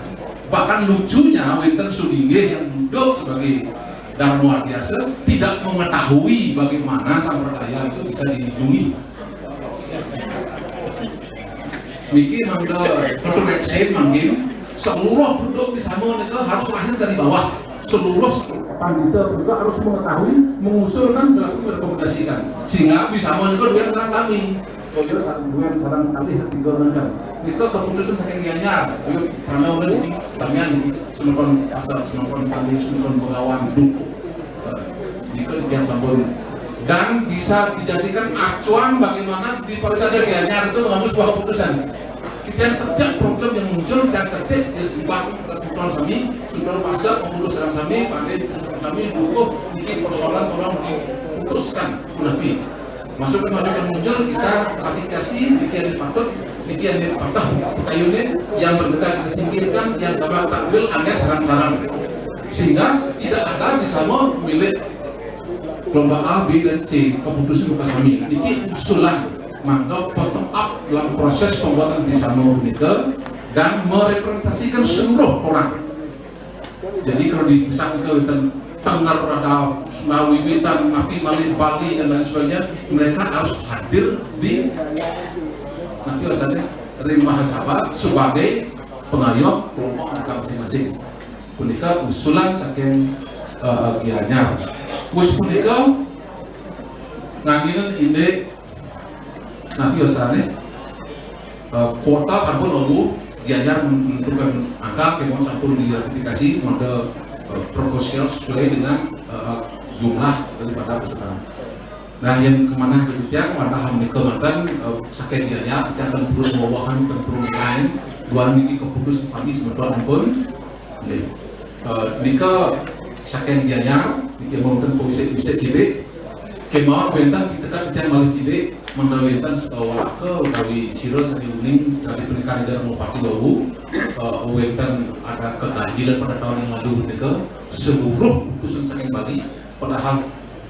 Bahkan lucunya Winter Sudingge yang duduk sebagai dan luar biasa tidak mengetahui bagaimana sampradaya itu bisa dilindungi. Mikir mangga untuk vaksin manggil seluruh penduduk di sana itu harus lahir dari bawah. Seluruh pandita juga harus mengetahui, mengusulkan, merekomendasikan sehingga bisa menegur yang serang kami. Koyo dua sarang kali 3 orang. Itu keputusan saking Gianyar. Karena udah di kamian semua asal semua kami semua pengawan duk. Itu yang sampun dan bisa dijadikan acuan bagaimana di Parisada Gianyar itu mengambil sebuah keputusan. Dan setiap problem yang muncul dan terdekat di sebab Sultan Sami, Sultan Pasar, pengurus Serang Sami, Pandai Sami, dukung ini persoalan tolong diputuskan lebih. Masukan-masukan muncul kita ratifikasi, demikian dipatut, demikian dipatah kayunya yang berbeda kita singkirkan, yang sama takwil angkat sarang-sarang sehingga tidak ada bisa milik lomba A, B, dan C keputusan bukan kami. Ini usulan mangga bottom up dalam proses pembuatan bisa menikah dan merepresentasikan seluruh orang. Jadi kalau di pusat ke Tengger ada Sulawi Witan, Napi Malin Bali dan lain sebagainya, mereka harus hadir di Napi Ustadznya dari Mahasabah sebagai pengayom kelompok mereka masing-masing. Punika usulan saking Gianyar. Us punika nganginan ide Napi Ustadznya kuota sampun lalu Gianyar menentukan angka kemauan sampun diratifikasi mode proporsional sesuai dengan jumlah daripada peserta. Nah yang kemana demikian, maka menikah mantan sakit Gianyar, kita akan terus membawakan dan perlu lain dua niki keputus sami semeton pun nika saking biaya niki mungkin bisa kibik kemauan bentar kita kan kita malah kibik mendawitan walaka utawi siro sari uning sari pernikahan negara Bupati Bawu wentan ada keganjilan pada tahun yang lalu nika seluruh putusan saking Bali padahal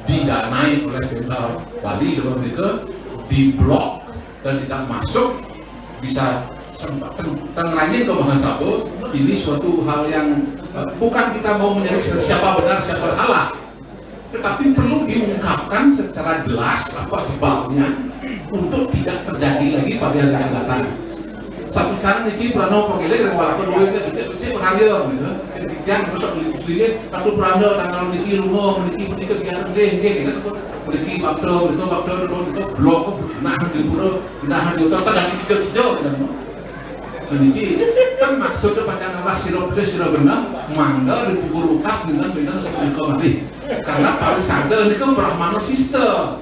didanai oleh pemerintah Bali dalam mereka diblok dan tidak masuk bisa sempat tengranya ke bahasa ini suatu hal yang bukan kita mau mencari siapa benar siapa salah, tetapi perlu diungkapkan secara jelas apa sebabnya untuk tidak terjadi lagi pada hari yang datang. Sampai sekarang ini Prano pengilai walaupun dulu itu kecil pengalir gitu. Yang besok beli muslimnya kartu Prano tanggal niki rumah niki kegiatan gitu niki bakdo itu blok nah di pulau nah di utara dan di hijau dan niki kan maksudnya pacangan ras siro benar mangga di pukul lukas dengan seperti mati karena pariwisata ini kan Brahmana sistem.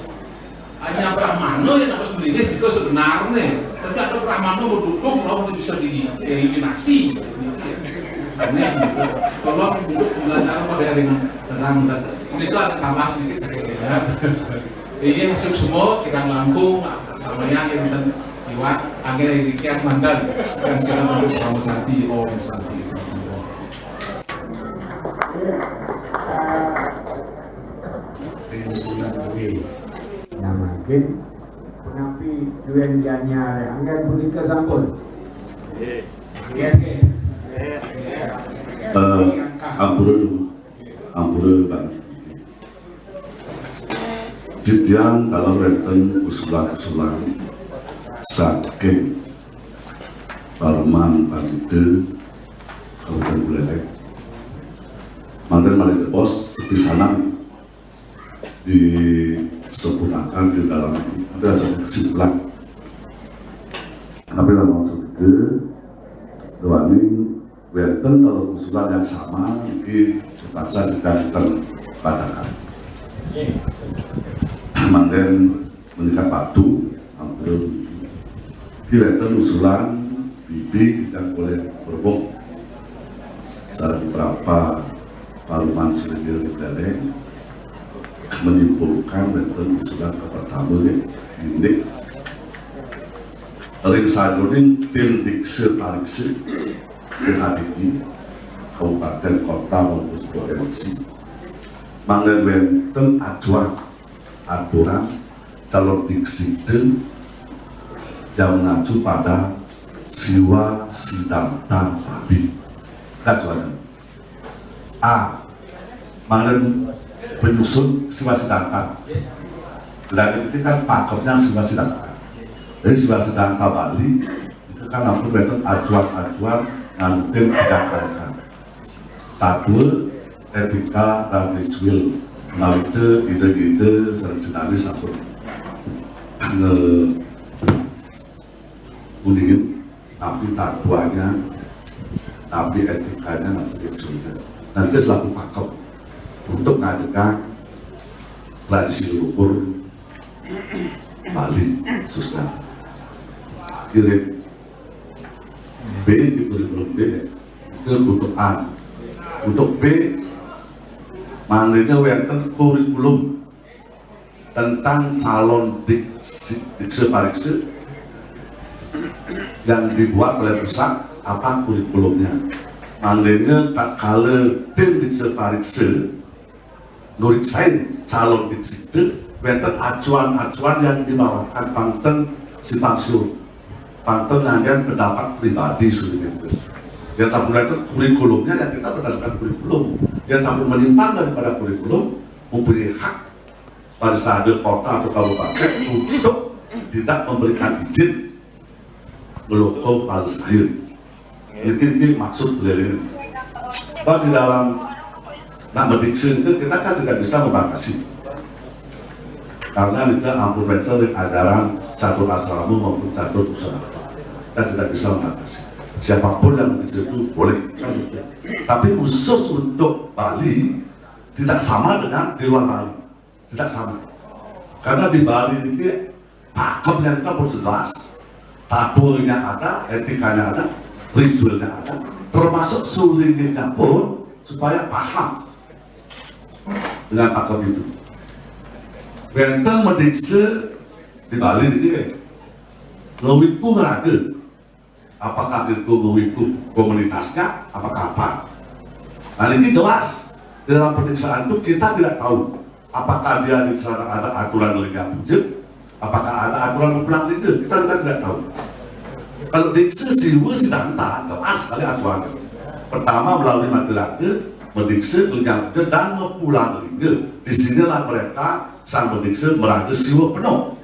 Hanya Brahmana yang harus belinya itu sebenarnya, tapi ada Brahmana mau duduk, kalau bisa dieliminasi. Karena tolong duduk belajar pada hari ini tenang dan ini tuh ada tambah sedikit ya. Ini masuk semua kita melangkung sama yang kita lewat akhirnya dikiat mandan yang sudah masuk Pramu Santi Om Santi semua. Yang mungkin tapi tuan janya angkat bunika sampun. Ampun Bang. Jadian kalau renten usulan-usulan saking Parman Panitia Kabupaten Buleleng mantan Malaya Pos sepisanan disempurnakan di dalam ada satu kesimpulan. Tapi dalam maksud itu, Dewani wenten kalau usulan yang sama ini terpaksa kita batalkan. Mantan menikah batu, hampir di wenten usulan bibi tidak boleh berbong. Saat beberapa Parlemen Sendiri di Buleleng menyimpulkan tentang usulan ke pertama ini ring salurin tim diksi pariksi ini kabupaten kota maupun provinsi mengenai acuan aturan calon diksi yang mengacu pada siwa sidanta Bali acuannya mengenai penyusun siwa sidanta dan ini kan pakemnya siwa sidanta. Jadi siwa sidanta Bali itu kan hampir betul acuan-acuan nanti tidak kerakan tabu etika dan ritual nah itu ide-ide serencinali satu kuningin tapi tabuannya tapi etikanya masih ritualnya nanti selaku pakem untuk ngajakkan tradisi leluhur Bali khususnya kirim B di kurikulum B itu untuk A untuk B manggilnya wenten kurikulum tentang calon diksi pariksi yang dibuat oleh pusat apa kurikulumnya manggilnya tak kala tim diksi pariksi nuriksain calon diksi itu wenten acuan-acuan yang dibawakan Pangten simpang siur Pangten hanya pendapat pribadi sudah itu yang sampai itu kurikulumnya yang kita berdasarkan kurikulum yang sampai menyimpang daripada kurikulum memberi hak pada saat kota atau kabupaten untuk tidak memberikan izin melokau Palestina ini maksud beliau ini bahwa di dalam nak berdiksi itu kita kan tidak bisa membatasi karena kita implementer ajaran catur asramu maupun catur usaha kita tidak bisa membatasi siapapun yang berdiksi itu boleh kan? Tapi khusus untuk Bali tidak sama dengan di luar Bali tidak sama karena di Bali ini pakemnya kita harus jelas tabunya ada, etikanya ada ritualnya ada, termasuk sulingnya pun supaya paham dengan pakem itu. Benteng mendikse di Bali ini, ngewiku ngeraga, apakah itu ngewiku komunitasnya, apakah apa? Nah ini jelas di dalam penyiksaan itu kita tidak tahu apakah dia di sana ada aturan lingga bujit, apakah ada aturan pulang lingga, kita juga tidak tahu. Kalau dikse siwa sedang tak jelas sekali acuannya. Pertama melalui materi mendikse lingga bujit dan pulang lingga. Disinilah mereka sang mendikse meraga siwa penuh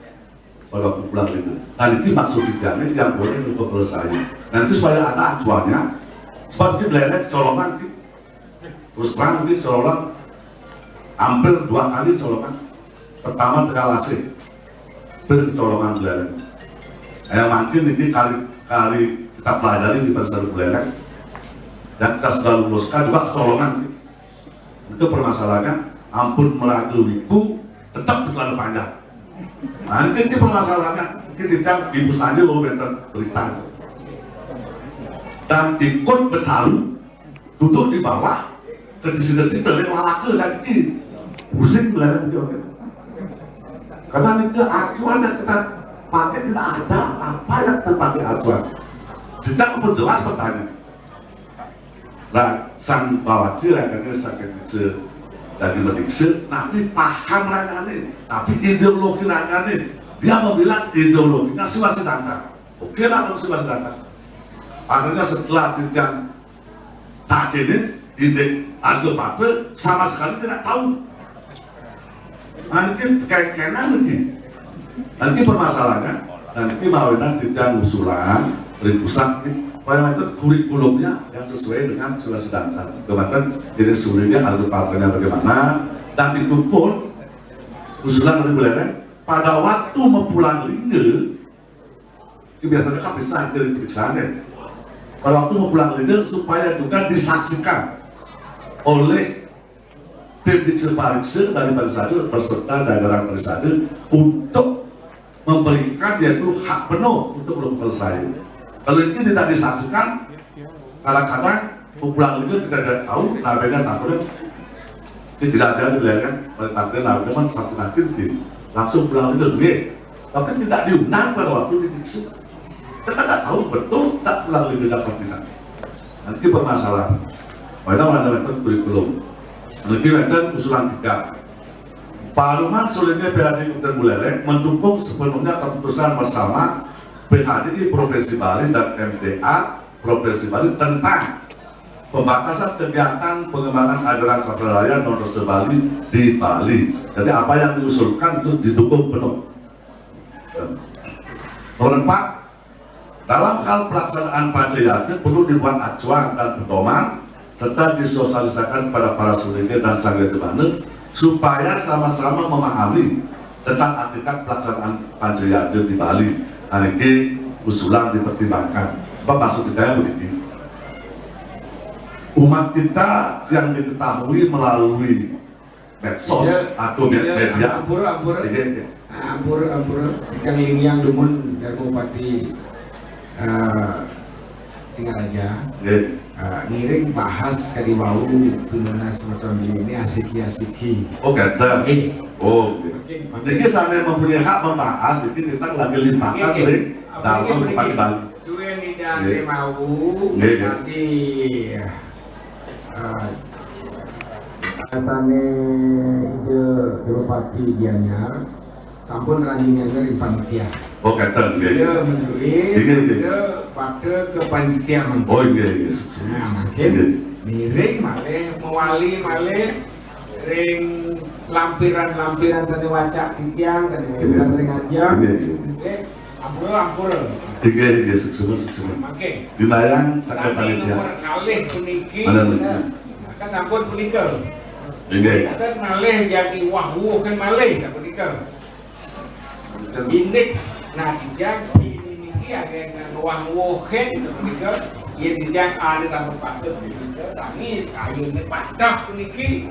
pada waktu pulang lingga. Dan itu maksud dijamin yang boleh untuk selesai. Dan itu supaya ada acuannya, sebab dia belelek colongan. Terus terang ini colongan hampir 2 kali colongan. Pertama Tegalase bercolongan belelek. Makin ini kali kita pelajari di pasar belelek dan kita sudah luluskan juga kecolongan. Itu permasalahannya ampun meraga wiku tetap bercelana panjang. Nah ini permasalahannya kita ibu saja lo bentar berita dan ikut bercalu duduk di bawah kedisidetik terlewat laka dan ini pusing belakang juga karena ini acuan yang kita pakai tidak ada apa yang kita pakai acuan tidak memperjelas pertanyaan. Nah sang bawati rakyatnya sakit dari mendikse, tapi paham rakyatnya, tapi ideologi rakyatnya dia mau bilang ideologinya masih datang. Oke lah masih datang. Akhirnya setelah jenjang tak ini ide ada partai sama sekali tidak tahu. Nanti kayak lagi. Nanti permasalahannya, nanti mawinan jenjang usulan rimpusan supaya itu kurikulumnya yang sesuai dengan sudah sedangkan. Kemudian ini sulitnya ada partainya bagaimana dan itu pun usulan dari belakang pada waktu mempulang lingga biasanya kan bisa dari periksaannya. Pada waktu mempulang lingga supaya juga disaksikan oleh tim dikseparikse dari Parisade beserta daerah Parisade untuk memberikan yaitu hak penuh untuk melakukan selesai. Kalau ini tidak disaksikan, kadang-kadang mempulang lingga kita tidak tahu, nabenya takutnya ini tidak ada di belakang, takutnya nabenya memang satu nakil langsung pulang lingga, tapi tidak diundang pada waktu didikse. Kita tidak tahu betul tak pulang lingga dapat tidak. Nanti permasalahan. Mana metode kurikulum. Nanti metode usulan 3. Paruman sulitnya PHD Kabupaten Buleleng mendukung sepenuhnya keputusan bersama PHDI Provinsi Bali dan MDA Provinsi Bali tentang pembatasan kegiatan pengembangan ajaran Sampradaya non-Restu Bali di Bali. Jadi apa yang diusulkan itu didukung penuh. Nomor 4, dalam hal pelaksanaan Pancayati perlu dibuat acuan dan pedoman serta disosialisasikan pada para sulitnya dan sangga jemane supaya sama-sama memahami tentang hakikat pelaksanaan Pancayati di Bali. Nah, ini usulan dipertimbangkan. Sebab maksud saya begini, umat kita yang diketahui melalui medsos atau media ampur ikan lingyang dumun dari Bupati Singaraja ngiring bahas kadiwau pimpinan semacam ini asiki. Oh kata. Oh. Jadi sana mempunyai hak membahas, jadi kita lagi limpahkan link dalam Bupati Bali. Dua lidang mau nanti asane je Bupati Gianyar sampun ranjingnya dari panitia. Oh kata dia menduit dia pada ke panitia mungkin. Oh iya. Nah makin miring malih mewali malih ring lampiran sana wacak titiang sana wetan ring anjang. Ampur. Iya sukses. Makin dinayang sakit panitia. Nomor kalih puniki. Kan sampun punika. Ini. Kan malih jadi wah kan malih sampun punika. Ini nah titiang ini ada ruang wohen punika. Yen titiang ada sampai patut punika sami kayune patah puniki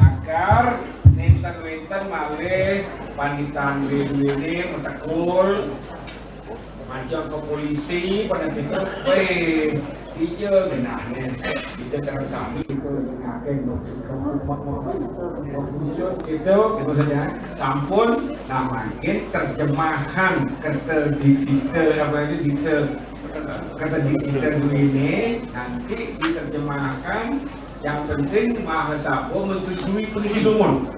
agar nenten malih panitan ini mentekul macam ke polisi pada kita, weh, dia genahnya, kita serang sami itu ngaken itu saja. Campur, namanya terjemahan kata diksiter apa itu kata diksiter ini nanti diterjemahkan. Yang penting Mahasabo menyetujui pendidik umum.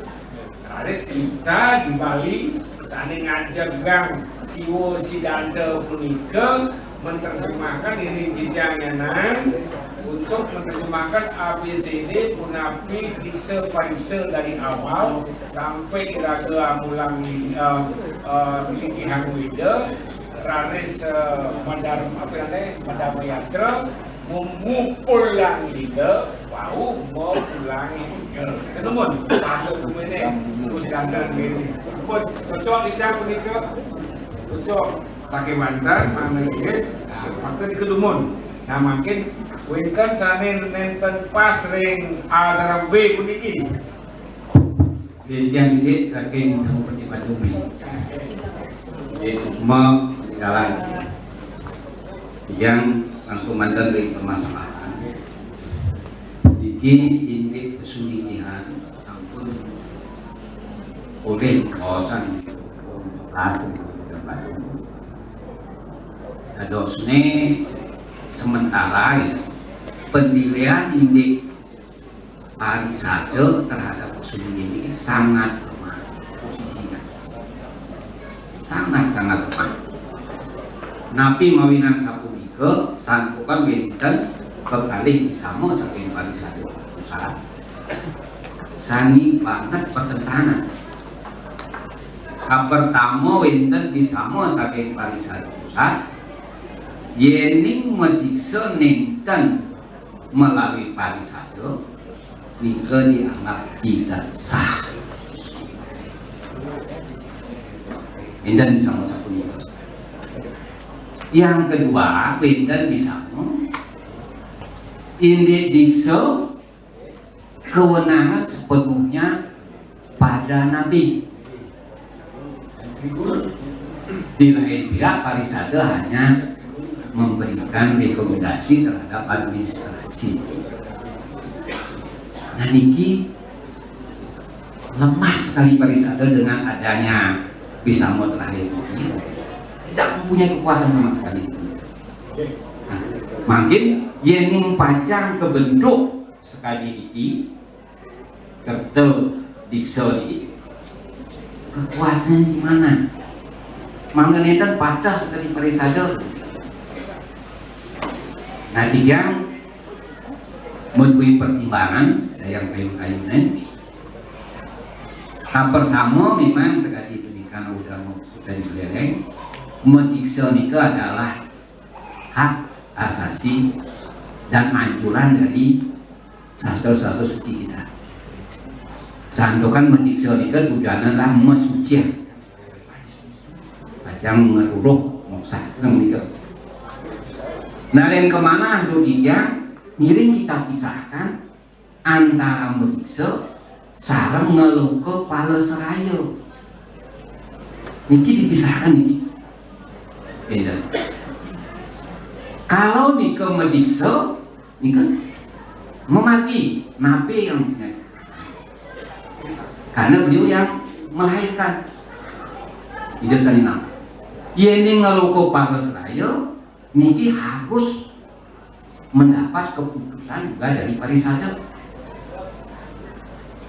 Harus kita di Bali saat ngajak gang siwo sidanda punika menerjemahkan diri jijanganan untuk menerjemahkan ABCD punapi dikse parikse dari awal sampai kira-kira mulang miliki hangwida raris mandar apa namanya mandar mayatra mengupulang liga bau mau pulang ketemuan masuk ke mana terus dandan ini pun cocok kita punika cocok sakit mantan mana guys waktu di kedumun nah makin winten sanen nenten pas ring A sarang B puniki yang ini saking kamu pertibat bumi semua jalan yang langsung mantan dari permasalahan ini kesulitan ampun oleh kawasan langsung dosne sementara penilaian indeks pariwisata terhadap kesulitan ini sangat lemah posisinya sangat lemah napi mawinan sapu ke santukan wenten kekalih sama saking pariwisata pusat sani banget pertentangan pertama wenten disama saking pariwisata pusat yening mediksa nenten melalui pariwisata nika dianggap tidak sah enten disama saking yang kedua, benten bisa indeks dikse kewenangan sepenuhnya pada Nabi. Di lain pihak, pariwisata hanya memberikan rekomendasi terhadap administrasi. Nah, niki lemah sekali pariwisata dengan adanya bisa mau terakhir ini. Tidak mempunyai kekuatan sama sekali. Nah, makin yening pacang kebentuk sekali ini kerta dikso ini kekuatannya di mana? Manganetan patah sekali pariwisata. Nah, tiga mempunyai pertimbangan yang kayu-kayunan. Yang pertama memang sekali pendidikan sudah dibeleng. Mediksa nika adalah hak asasi dan anjuran dari sastra-sastra suci kita. Sandokan mediksa nika tujuannya adalah mesuci, ajang mengeruruh moksa nika. Naren kemana doginya miring kita pisahkan antara mediksa sareng ngeluke pala seraya. Niki dipisahkan niki. Beda. Kalau nika mediksa, nika memati nabi yang karena beliau yang melahirkan. Tidak sanina. Yeni ngeluko paras raya, niki harus mendapat keputusan juga dari pariwisata.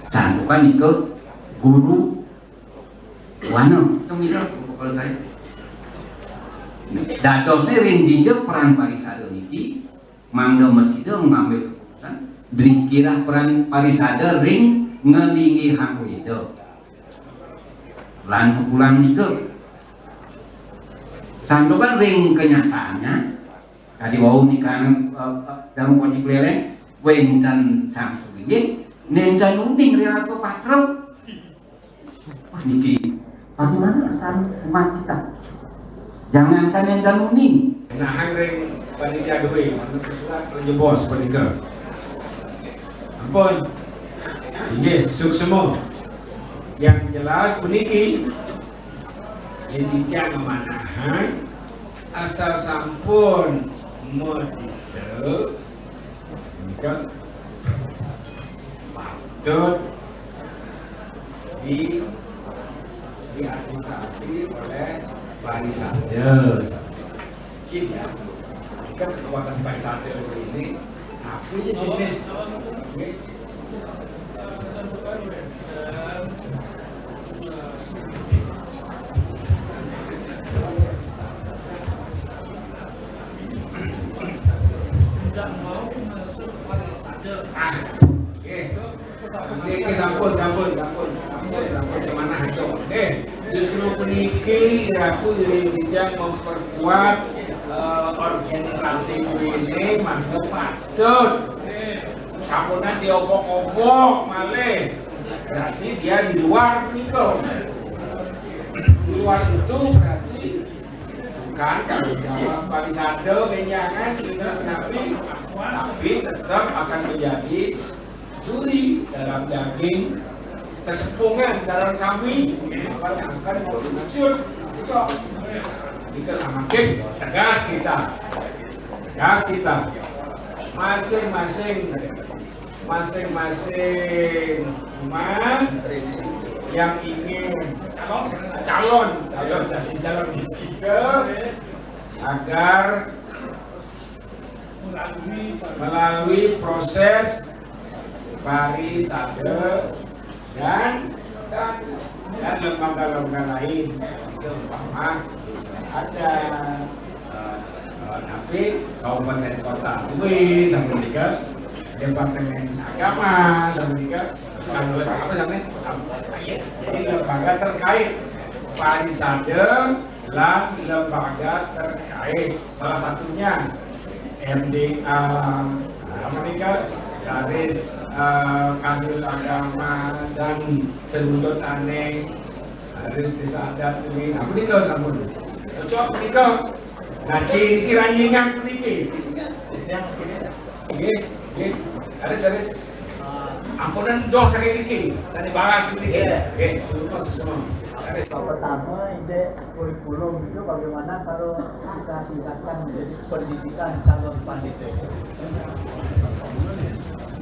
Santukan nika guru wana, sembilan kalau saya. Dadosnya ring dijak peran pariwisata niki mangga mesida mengambil keputusan dikira peran pariwisata ring ngelingi hak itu lan pulang nika sandokan ring kenyataannya kali wau nikan dalam kondisi leleng wenten sang sugi nencan uning riato patro niki bagaimana kesan umat kita. Jangankan yang daluning. Nah, hangring panitia doi, mana pesulat penjebos panika. Ampun. Ini semua. Yang jelas puniki yang dijang memanahan asal sampun medikse kan patut diadministrasi oleh Parisade. Gini ya, ini kan kekuatan Parisade ini, tapi jenis sampun kemana itu? Justru peniki aku yang memperkuat organisasi ini mangga patut. Sampunan diobok-obok malih. Berarti dia di luar niko. Di luar itu berarti bukan kalau jawab Parisade kenyangan tapi tetap akan menjadi duri dalam daging kesepungan sarang sami apa yang akan muncul itu makin tegas kita masing-masing umat yang ingin calon digital agar melalui proses Parisade dan lembaga-lembaga lain umpama ada tapi kabupaten kota duwe sampai juga departemen agama sampai juga apa sampai jadi lembaga terkait Parisade dan lembaga terkait salah satunya MDA Amerika garis kanwil agama dan seruntut aneh garis desa adat ini apa nih kau sampun cocok nih kau ngaji ini ranjingan peniki oke garis ampunan doh sekali ini dan dibahas peniki oke semua pertama ide kurikulum itu bagaimana kalau kita tingkatkan menjadi pendidikan calon pandita.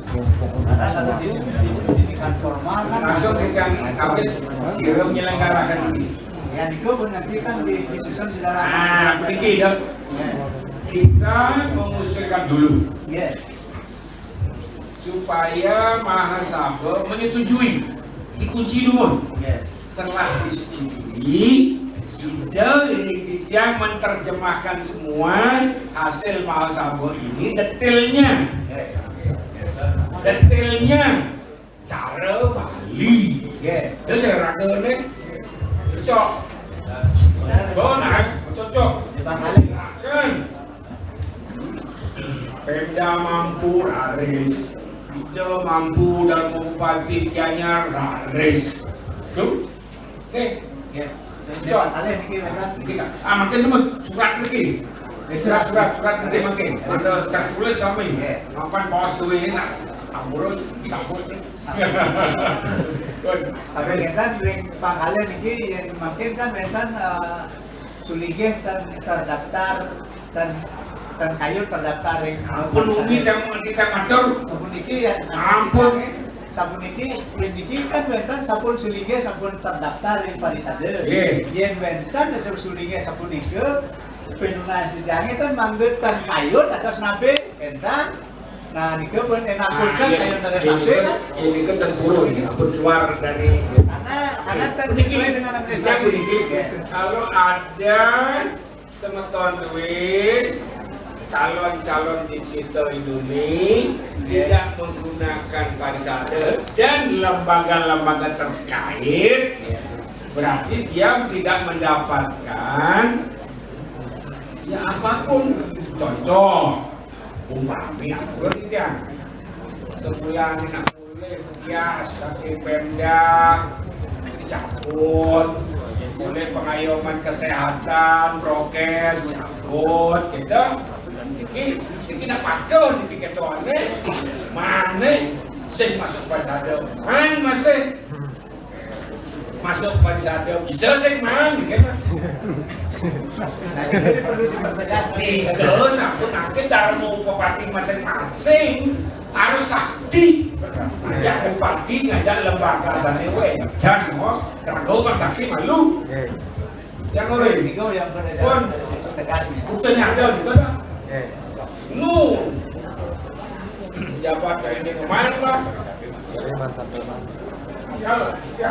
Karena kalau di pendidikan formal kan langsung ikan sampai sirum menyelenggarakan ini. Ya itu nanti kan disusun secara. Begini dong. Kita mengusulkan dulu. Supaya Mahasabha menyetujui dikunci dulu. Setelah disetujui, ide yang menerjemahkan semua hasil Mahasabha ini detailnya cara Bali itu cara rakyatnya cocok cocok silakan Pemda mampu raris ide mampu dan Bupati Gianyar raris tuh makin teman surat lagi surat nanti makin ada tertulis sama ini makan bos tuh ini nak amur campur tapi kan pangkalan ini yang makin kan suligih terdaftar dan kayu terdaftar yang ampun umi kita ngatur sabun iki ya ampun sabun iki kan bentan sabun suligih sabun terdaftar yang Parisade yen bentan suligih sabun iki penunas jangan kan manggetan kayu atau senabe bentan nah ini pun enakun kan kayu terdaftar kan ini kan turun ampun keluar dari karena sesuai dengan administrasi kalau ada semeton duit calon-calon di situ ini tidak menggunakan Parisade dan lembaga-lembaga terkait berarti dia tidak mendapatkan ya apapun contoh umpami aku tidak sebulan tidak boleh ya sebagai Pemda dicabut boleh pengayoman kesehatan prokes dicabut gitu ini tidak patut di ketuanya mana sih masuk Parisade mana masih masuk Parisade bisa sih mana gitu Nah, jadi perlu dipertegas. Tiga sambut nanti darmo bupati masing-masing harus sakti. Ngajak bupati, ngajak lembaga sanewe. Jangan mau rago pak sakti malu. Yang oleh Tiga yang pun tegasnya. buktinya ada gitu dah. Nu jabat kayak ini kemarin lah. Ya, ya,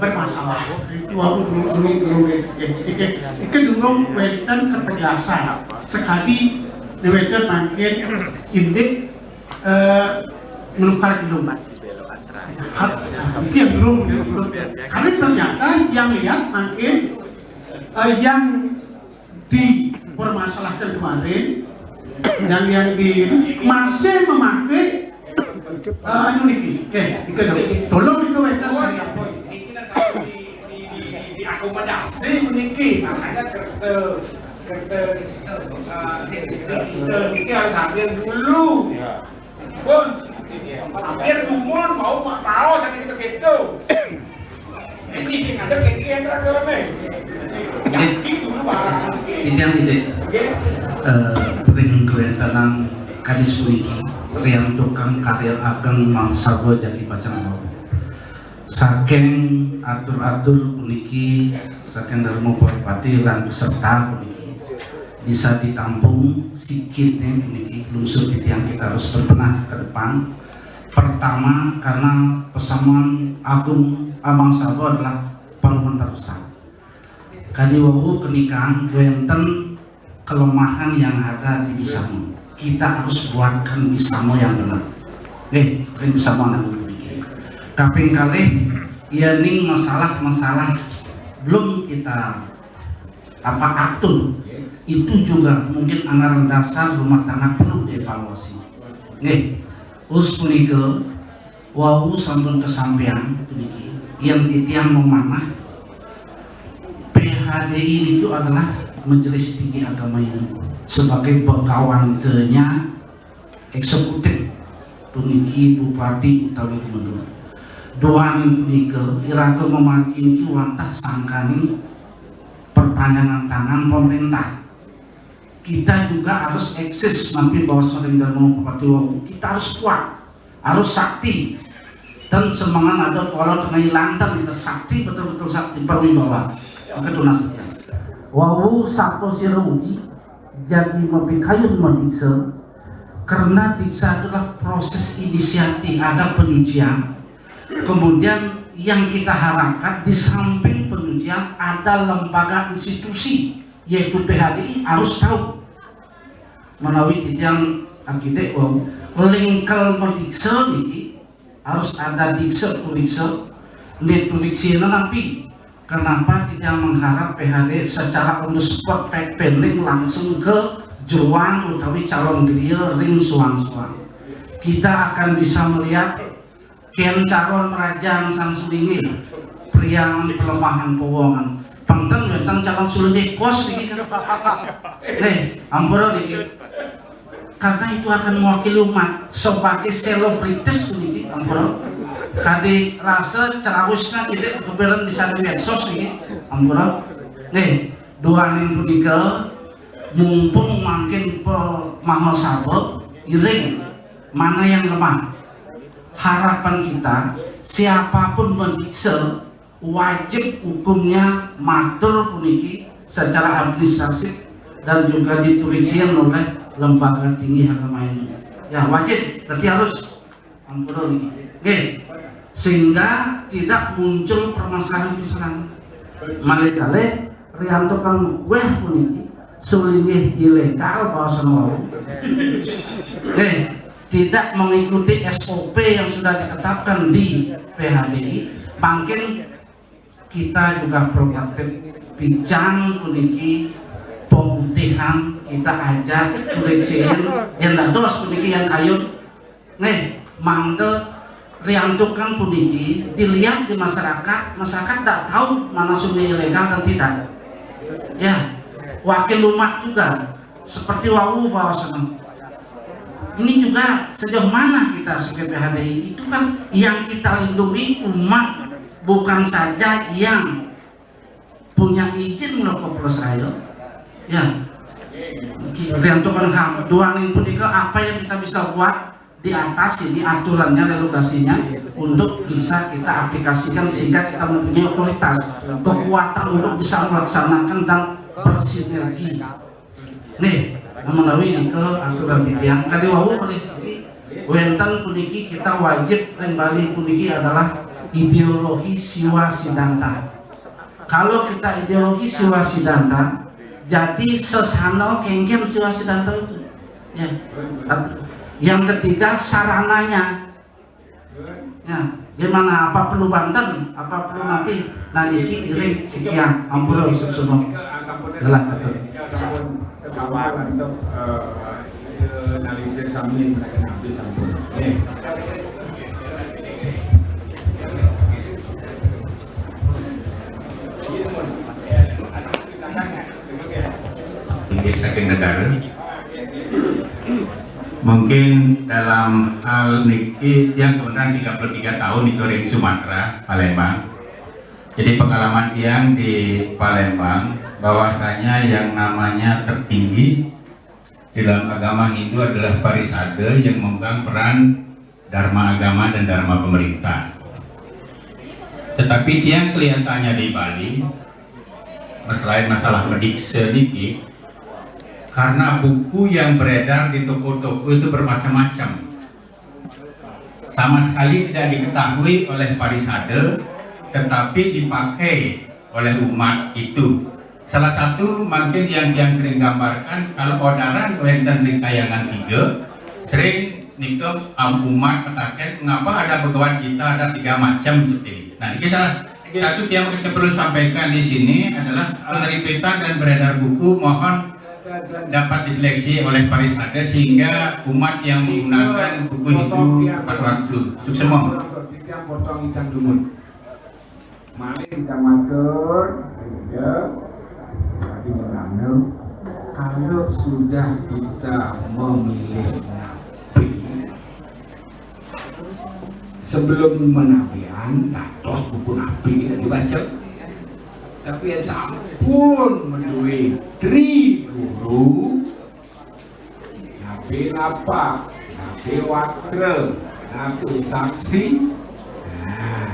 bermasalah itu aku dulu ikan dulu wetan ketegasan sekali di wetan makin indek menukar belum yang belum karena ternyata yang lihat makin yang dipermasalahkan kemarin yang di masih memakai anu niki tolong itu wetan diakomodasi meniki makanya digital ini harus hadir dulu pun hampir dumon mau sakit gitu ini sih ada kekian ragame yakin dulu barang itu yang ring kewentangan kadis puniki yang tukang karya ageng mangsago jadi pacang saking atur-atur puniki saking darmo bupati lan peserta puniki bisa ditampung sikitnya puniki lungsur yang kita harus berbenah ke depan. Pertama karena pesamuan agung mangsago adalah parlemen terbesar. Kadiwawu kenikahan wenten kelemahan yang ada di Bisamo. Kita harus buatkan Bisamo yang benar. Bisamo yang begini. Kaping kali ya ning masalah-masalah belum kita atur. Itu juga mungkin anggaran dasar rumah tangga perlu dievaluasi. Us punika wau sampun kesampean puniki yang titiang memanah PHDI itu adalah Majelis Tinggi Agama ini sebagai pegawantenya eksekutif puniki bupati utawi gubernur. Doaning punika iraga memaki niki wantah sangkaning perpanjangan tangan pemerintah. Kita juga harus eksis mampi bahwa sering darmo bupati wau. Kita harus kuat, harus sakti dan semangat ada kalau tengah lantar kita sakti betul-betul sakti perwibawa. Maka tunas wau sapo sirugi jadi mapikayun madiksa karena diksa adalah proses inisiatif ada penyucian. Kemudian yang kita harapkan di samping penyucian ada lembaga institusi yaitu PHDI harus tahu menawi yang akibat lingkel mendiksa ini harus ada diksa tuliksa tuliksina nanti kenapa tidak mengharap PHD secara on the spot pending langsung ke juang utawi calon dia ring suang-suang. Kita akan bisa melihat kian calon merajang sang sulingi priang pelemahan powongan pangtang tentang calon sulingi kos dikit ampura dikit karena itu akan mewakili umat sebagai selebritis dikit ampura kadi rasa cerawusnya kita keberan bisa di medsos dikit ampura doanin punika mumpung makin mahal sabuk iring mana yang lemah. Harapan kita siapapun mendiksa wajib hukumnya matur puniki secara administratif dan juga dituliskan oleh lembaga tinggi agama ini. Ya wajib, berarti harus sehingga tidak muncul permasalahan-permasalahan. Malih-malih rianto kang weh puniki sulingih ilegal bahasa wau. Tidak mengikuti SOP yang sudah ditetapkan di PHDI, mungkin kita juga proaktif bincang puniki pemutihan kita ajak tulisin yang dados puniki yang kayu mangde riantukan puniki dilihat di masyarakat tidak tahu mana sungai ilegal dan tidak Ya, wakil umat juga seperti wau bahwasannya. Ini juga sejauh mana kita sebagai PHDI itu kan yang kita lindungi umat, bukan saja yang punya izin melakukan Raya. Ya, rentukan HAM duanin punika apa yang kita bisa buat di atas ini aturannya, relokasinya untuk bisa kita aplikasikan sehingga kita mempunyai otoritas, kekuatan untuk bisa melaksanakan dan bersinergi. Nih, melalui ini ke aturan titian kali wau oleh sini wenten puniki kita wajib kembali puniki adalah ideologi siwa sidanta. Kalau kita ideologi siwa sidanta, jadi sesana kengken siwa sidanta itu. Ya. Yang ketiga sarananya. Ya, gimana apa perlu Banten, apa perlu napi, nah ini kiri sekian, ampun semua. Jelas betul. Kawan untuk analisir samping mereka nabi sampun. Saking negara. Mungkin dalam hal niki yang kebetulan 33 tahun itu di Sumatera, Palembang. Jadi pengalaman yang di Palembang bahwasanya yang namanya tertinggi dalam agama Hindu adalah Parisade yang memegang peran dharma agama dan dharma pemerintah. Tetapi yang kelihatannya di Bali selain masalah medik sedikit, karena buku yang beredar di toko-toko itu bermacam-macam, sama sekali tidak diketahui oleh Parisade, tetapi dipakai oleh umat itu. Salah satu mungkin yang sering gambarkan, kalau odaran wenten di kayangan 3 sering nikel umat katakan mengapa ada begawan kita ada 3 macam seperti ini. Nah, ini satu yang kita perlu sampaikan di sini adalah penerbitan dan beredar buku mohon dapat diseleksi oleh Parisade sehingga umat yang menggunakan buku itu tepat waktu. Sukses semua. Yang potong ikan dumun. Mari kita matur, kalau sudah kita memilih nabi, sebelum menabian, tos buku nabi kita dibaca. Tapi yang sampun mendui tri guru, nabi apa, nabi watre, nabi saksi. Nah,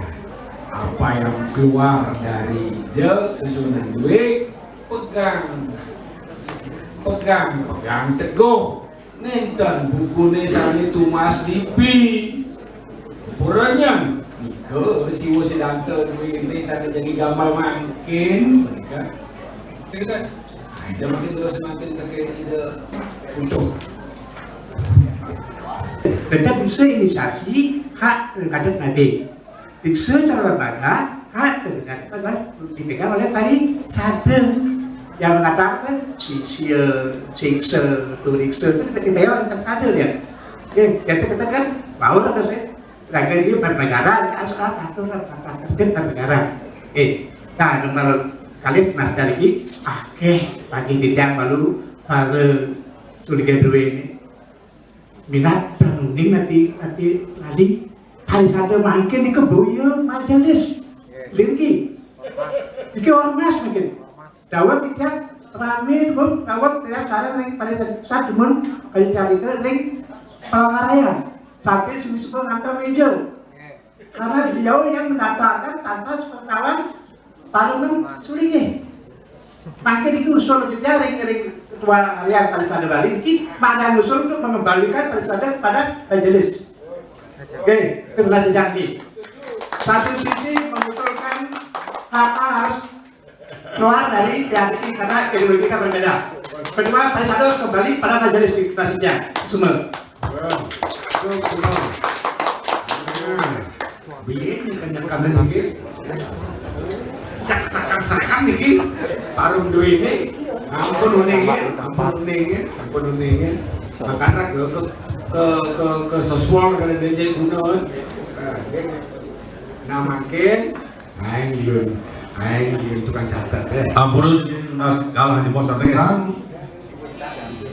apa yang keluar dari je susunan duit, pegang teguh. Nenten buku nesani tumas dipi puranya nike siwo sedante ini sana jadi gamal makin mereka ada makin terus makin terkait ide untuk Benda bisa inisiasi hak terhadap nabi. Secara lembaga hak terhadap adalah dipegang oleh Parisade yang mengatakan siksa itu dipegang oleh Parisade ya. Oke, kita katakan bahwa ada saya raga dia bernegara asal aturan tertib bernegara. Nah nomor kali mas dari pagi tidak baru para suliga dua ini minat berunding nanti Parisade makin di keboyo majelis lagi di ormas mungkin dawat tidak rame pun dawat tidak cara ring Parisade saat demun kali cari ke ring Palangkaraya sampai semisal antar meja karena beliau yang mendaftarkan tanpa sepengetahuan parlemen Sulige makin itu usul juga ring ketua harian Parisade Bali ini mana usul untuk mengembalikan Parisade pada majelis. Oke, kebetulan janji. Satu sisi mengusulkan hak harus keluar dari PHDI karena ideologi kita berbeda. Kedua, Parisade harus kembali pada majelis legislasinya semua. Begini kangen lagi. Caksakan niki parung duit ini. Ampun unengin. Makanya ke soswal kalau dia kuno. Nah makin, ayo Aing tukang catat Ampun nas kalah di pos kan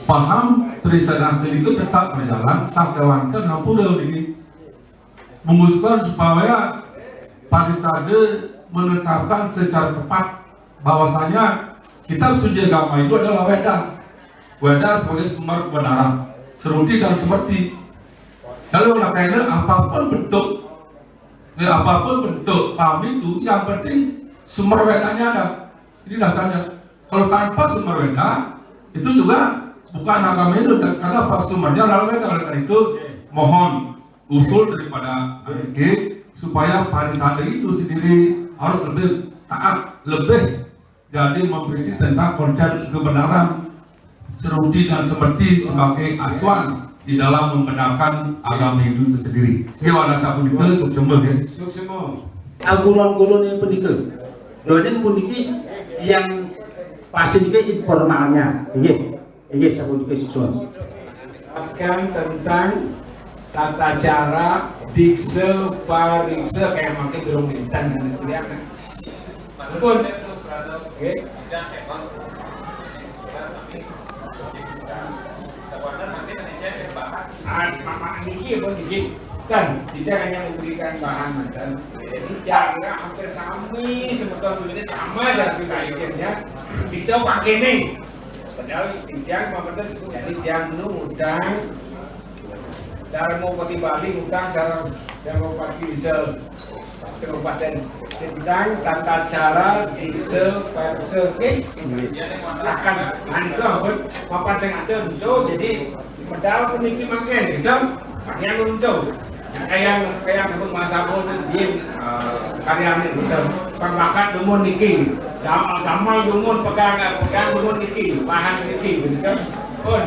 paham Trisana itu tetap berjalan sakewankan hampura ini memutuskan supaya Parisade menetapkan secara tepat bahwasanya kitab suci agama itu adalah Weda sebagai sumber kebenaran seruti dan seperti kalau karena apapun bentuk paham itu yang penting sumber wedanya ada. Ini dasarnya. Kalau tanpa sumber weda itu juga bukan agama itu karena pas sumbernya lalu weda. Oleh karena itu mohon usul daripada AEG supaya Parisade itu sendiri harus lebih taat, lebih jadi memiliki tentang konsep kebenaran seruti dan seperti sebagai acuan di dalam membenarkan agama Hindu itu sendiri. Sekian sapu itu suksema ya. Suksema. Gulon-gulon yang pendikah. Doanya pendiki yang pasti juga informalnya. Ini sapu juga siswa. Akan tentang tata cara dikse parikse kayak makin gerung intan dan kelihatan. Betul. Oke. Mama ini apa dikit kan tidak hanya memberikan bahan dan jadi jaga hampir sami sebetulnya ini sama dari kaitannya bisa pakai nih padahal yang betul jadi yang utang Darmopati Bali utang sarang Darmopati Kabupaten tentang tata cara dikse perse akan nanti ampun papan sing ada untuk jadi medal peniki makin gitu yang untuk yang kayak sebut masa pun dia karyanya gitu pembakat dumun niki gamal dumun pegang dumun niki bahan niki gitu pun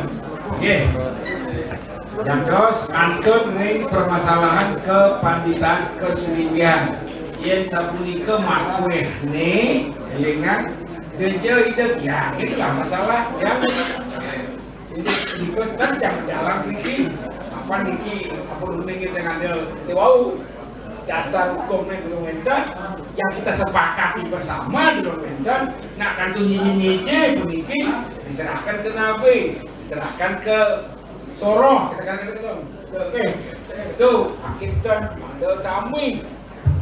yang dos kantun ring permasalahan kepanditan kesulinggian yang sapunika makueh nih elingan gejo itu ya inilah masalah yang ini diketan yang dalam niki apa niki apa niki saya ngambil wow dasar hukumnya di Enten yang kita sepakati bersama di Enten nak kantung nyinyi niki diserahkan ke Nabi diserahkan ke Soroh kita katakan oke itu kita mandel sami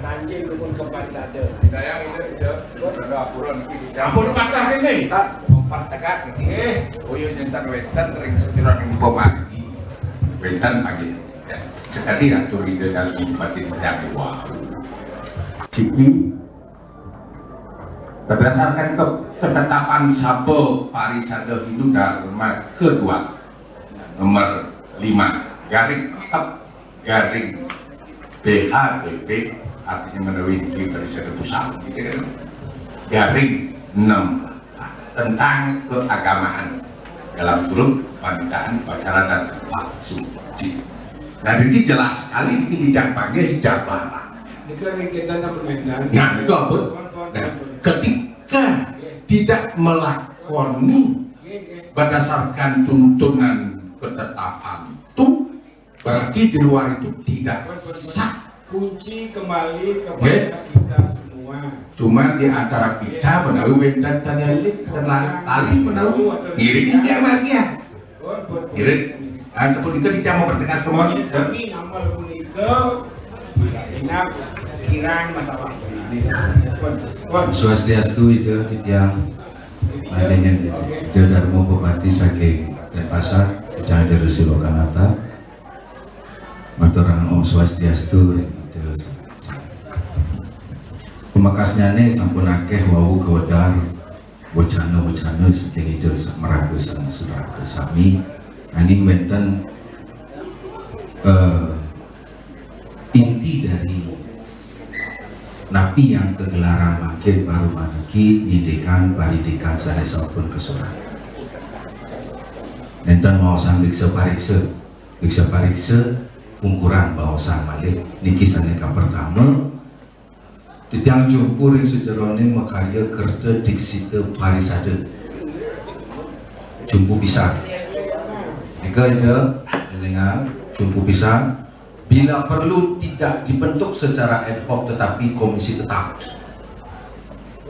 ranjing dukun kepancada dayang itu ada apuran iki ampun patah ini tak empat tegas nggih oyun nyentan wetan ring sekira ning pagi wetan pagi sekali atur ide dalam bupati menjadi Ciki berdasarkan ketetapan Sabo Parisade Hindu Dharma kedua nomor 5 garing BHBP artinya menawi di Parisade Pusat gitu kan garing 6 tentang keagamaan dalam turut panditaan upacara dan tempat suci. Nah ini jelas sekali ini dampaknya hijabah. Ini kan kita supplementan. Nah itu apa? Nah, ketika tidak melakoni berdasarkan tuntunan ketetapan itu berarti di luar itu tidak sah. Kunci kembali kepada kita semua. Cuma di antara kita menawi wentan tanyalik tali menawi ngiring dia bagian ngiring seperti itu dia mau pertegas kemauan kami amal punika inap kirang masalah ini Swastiastu itu titiang adanya Dio Darmo Bupati saking Denpasar sedang dari Silokanata maturan Om Swastiastu pemakasnya nih sampun akeh wau kewedar wacana seperti itu meragus surah kesami angin wenten inti dari napi yang kegelaran makin baru maniki nidekan paridekan sanes sampun kesurah nenten mau sang diksa pariksa ukuran bahasa malik niki saneka pertama titiang cumpur yang sejerone makaya kerja diksite Parisade jumpu pisang jika ada dengan jumpu pisang bila perlu tidak dibentuk secara ad hoc tetapi komisi tetap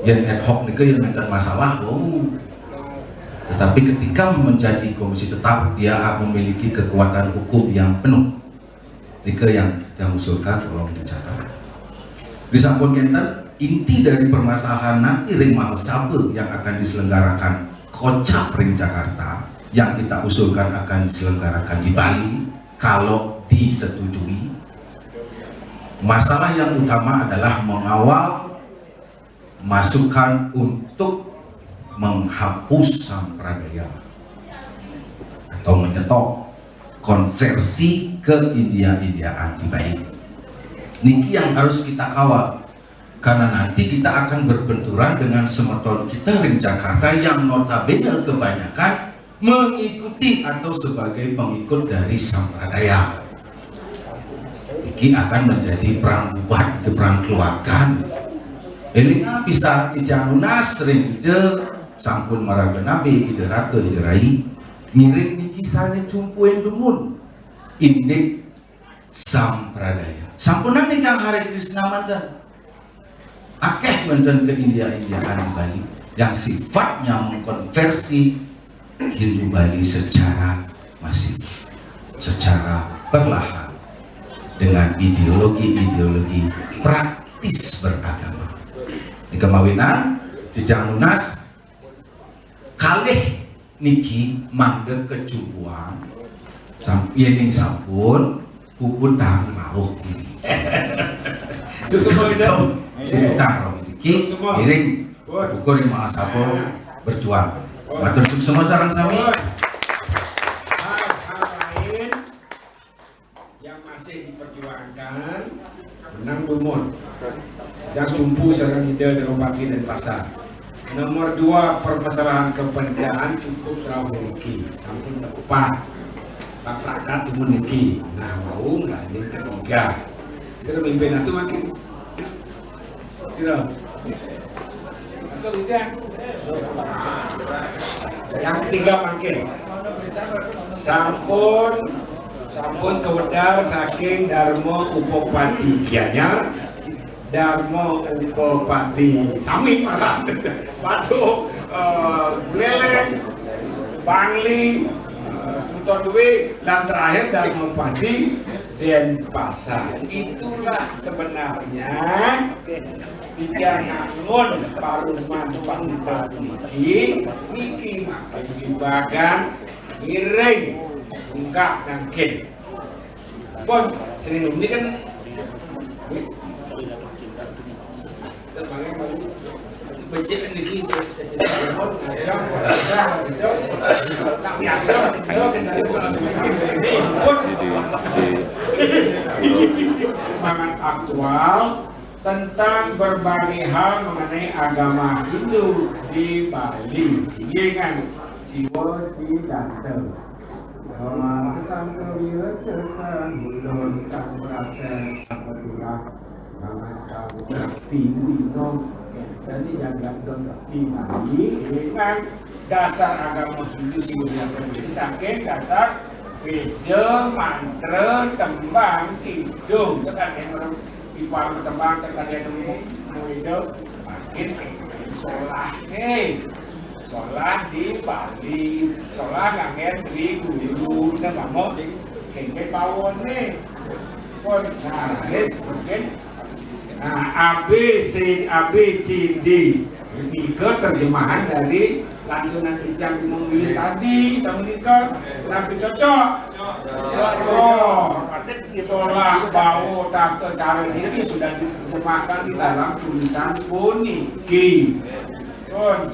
yang ad hoc nika yang ada masalah tetapi ketika menjadi komisi tetap dia memiliki kekuatan hukum yang penuh. Nika yang kita usulkan, tolong dicatat. Disampun enten inti dari permasalahan nanti ring mahasiswa yang akan diselenggarakan Kocap Ring Jakarta yang kita usulkan akan diselenggarakan di Bali kalau disetujui. Masalah yang utama adalah mengawal masukan untuk menghapus sampradaya atau menyetop konversi ke India-Indiaan di Bali. Niki yang harus kita kawal karena nanti kita akan berbenturan dengan semeton kita Ring Jakarta yang notabene kebanyakan mengikuti atau sebagai pengikut dari sampradaya. Niki akan menjadi perang ubat ke perang keluarga. Elinga bisa tidak lunas sering ide sampun maraga nabi ide raka ide rai ngiring niki sane cumpuin dumun indik sampradaya sampunan nikah hari Krishna mantan akeh mantan ke India-Indiaan di Bali yang sifatnya mengkonversi Hindu Bali secara masif, secara perlahan dengan ideologi-ideologi praktis beragama. Di kemawinan dijang lunas kalih niki mandek kecumpuan yening sampun puputang rauh ini puputang rauh ini miring ukur yang mahasiswa berjuang matur semua sarang sami. Hal lain yang masih diperjuangkan menang dumur dan sumpu sarang kita dari Bupati dan Pasar. Nomor 2 permasalahan kepentingan cukup serau niki sampun tepat tak rakat timun niki. Nah mau nggak yang ketiga sudah pimpin itu makin sudah masuk tidak yang ketiga makin sampun kewedar saking Darmo Upopati Gianyar Darmo Upopati Sami malah waduh Gleleng Bangli Sultan Dwi dan terakhir Darmo Upopati Denpasar. Itulah sebenarnya tiga nangun paruman panita niki makin dibagan miring enggak nangkin pun Senin ini kan becik niki tak biasa perkembangan aktual tentang berbagai hal mengenai agama Hindu di Bali. Iya kan? Siwo si dateng. Kesampelia kesambulun kang praten apatulah namas kau trakti dino. Tadi jagat dong trakti Bali. Ini kan dasar agama Hindu siwo si dateng. Jadi saking dasar beda mantra tembang kidung. Itu kan yang orang Ipang tembang terkadang nemu itu makin sholah sholah di Bali sholah ngangen di guru kita nggak mau kengke bawon nih pun nah mungkin nah ABCD ini ke terjemahan dari lantunan yang menulis tadi sama nikah tapi cocok sholah bau tata cara ini sudah diterjemahkan di dalam tulisan puniki pun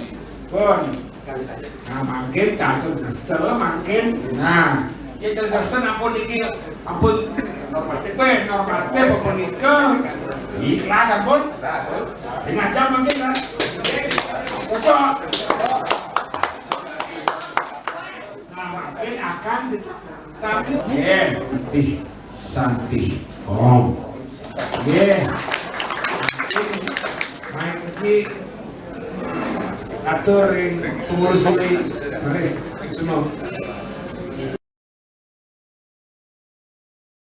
nah makin catur setelah makin nah ya terus ampun iki ampun normatif ampun nikah ikhlas ampun dengan jam makin kan cocok nah makin akan sampai Santi Om main lagi atur yang pengurus ini Maris semua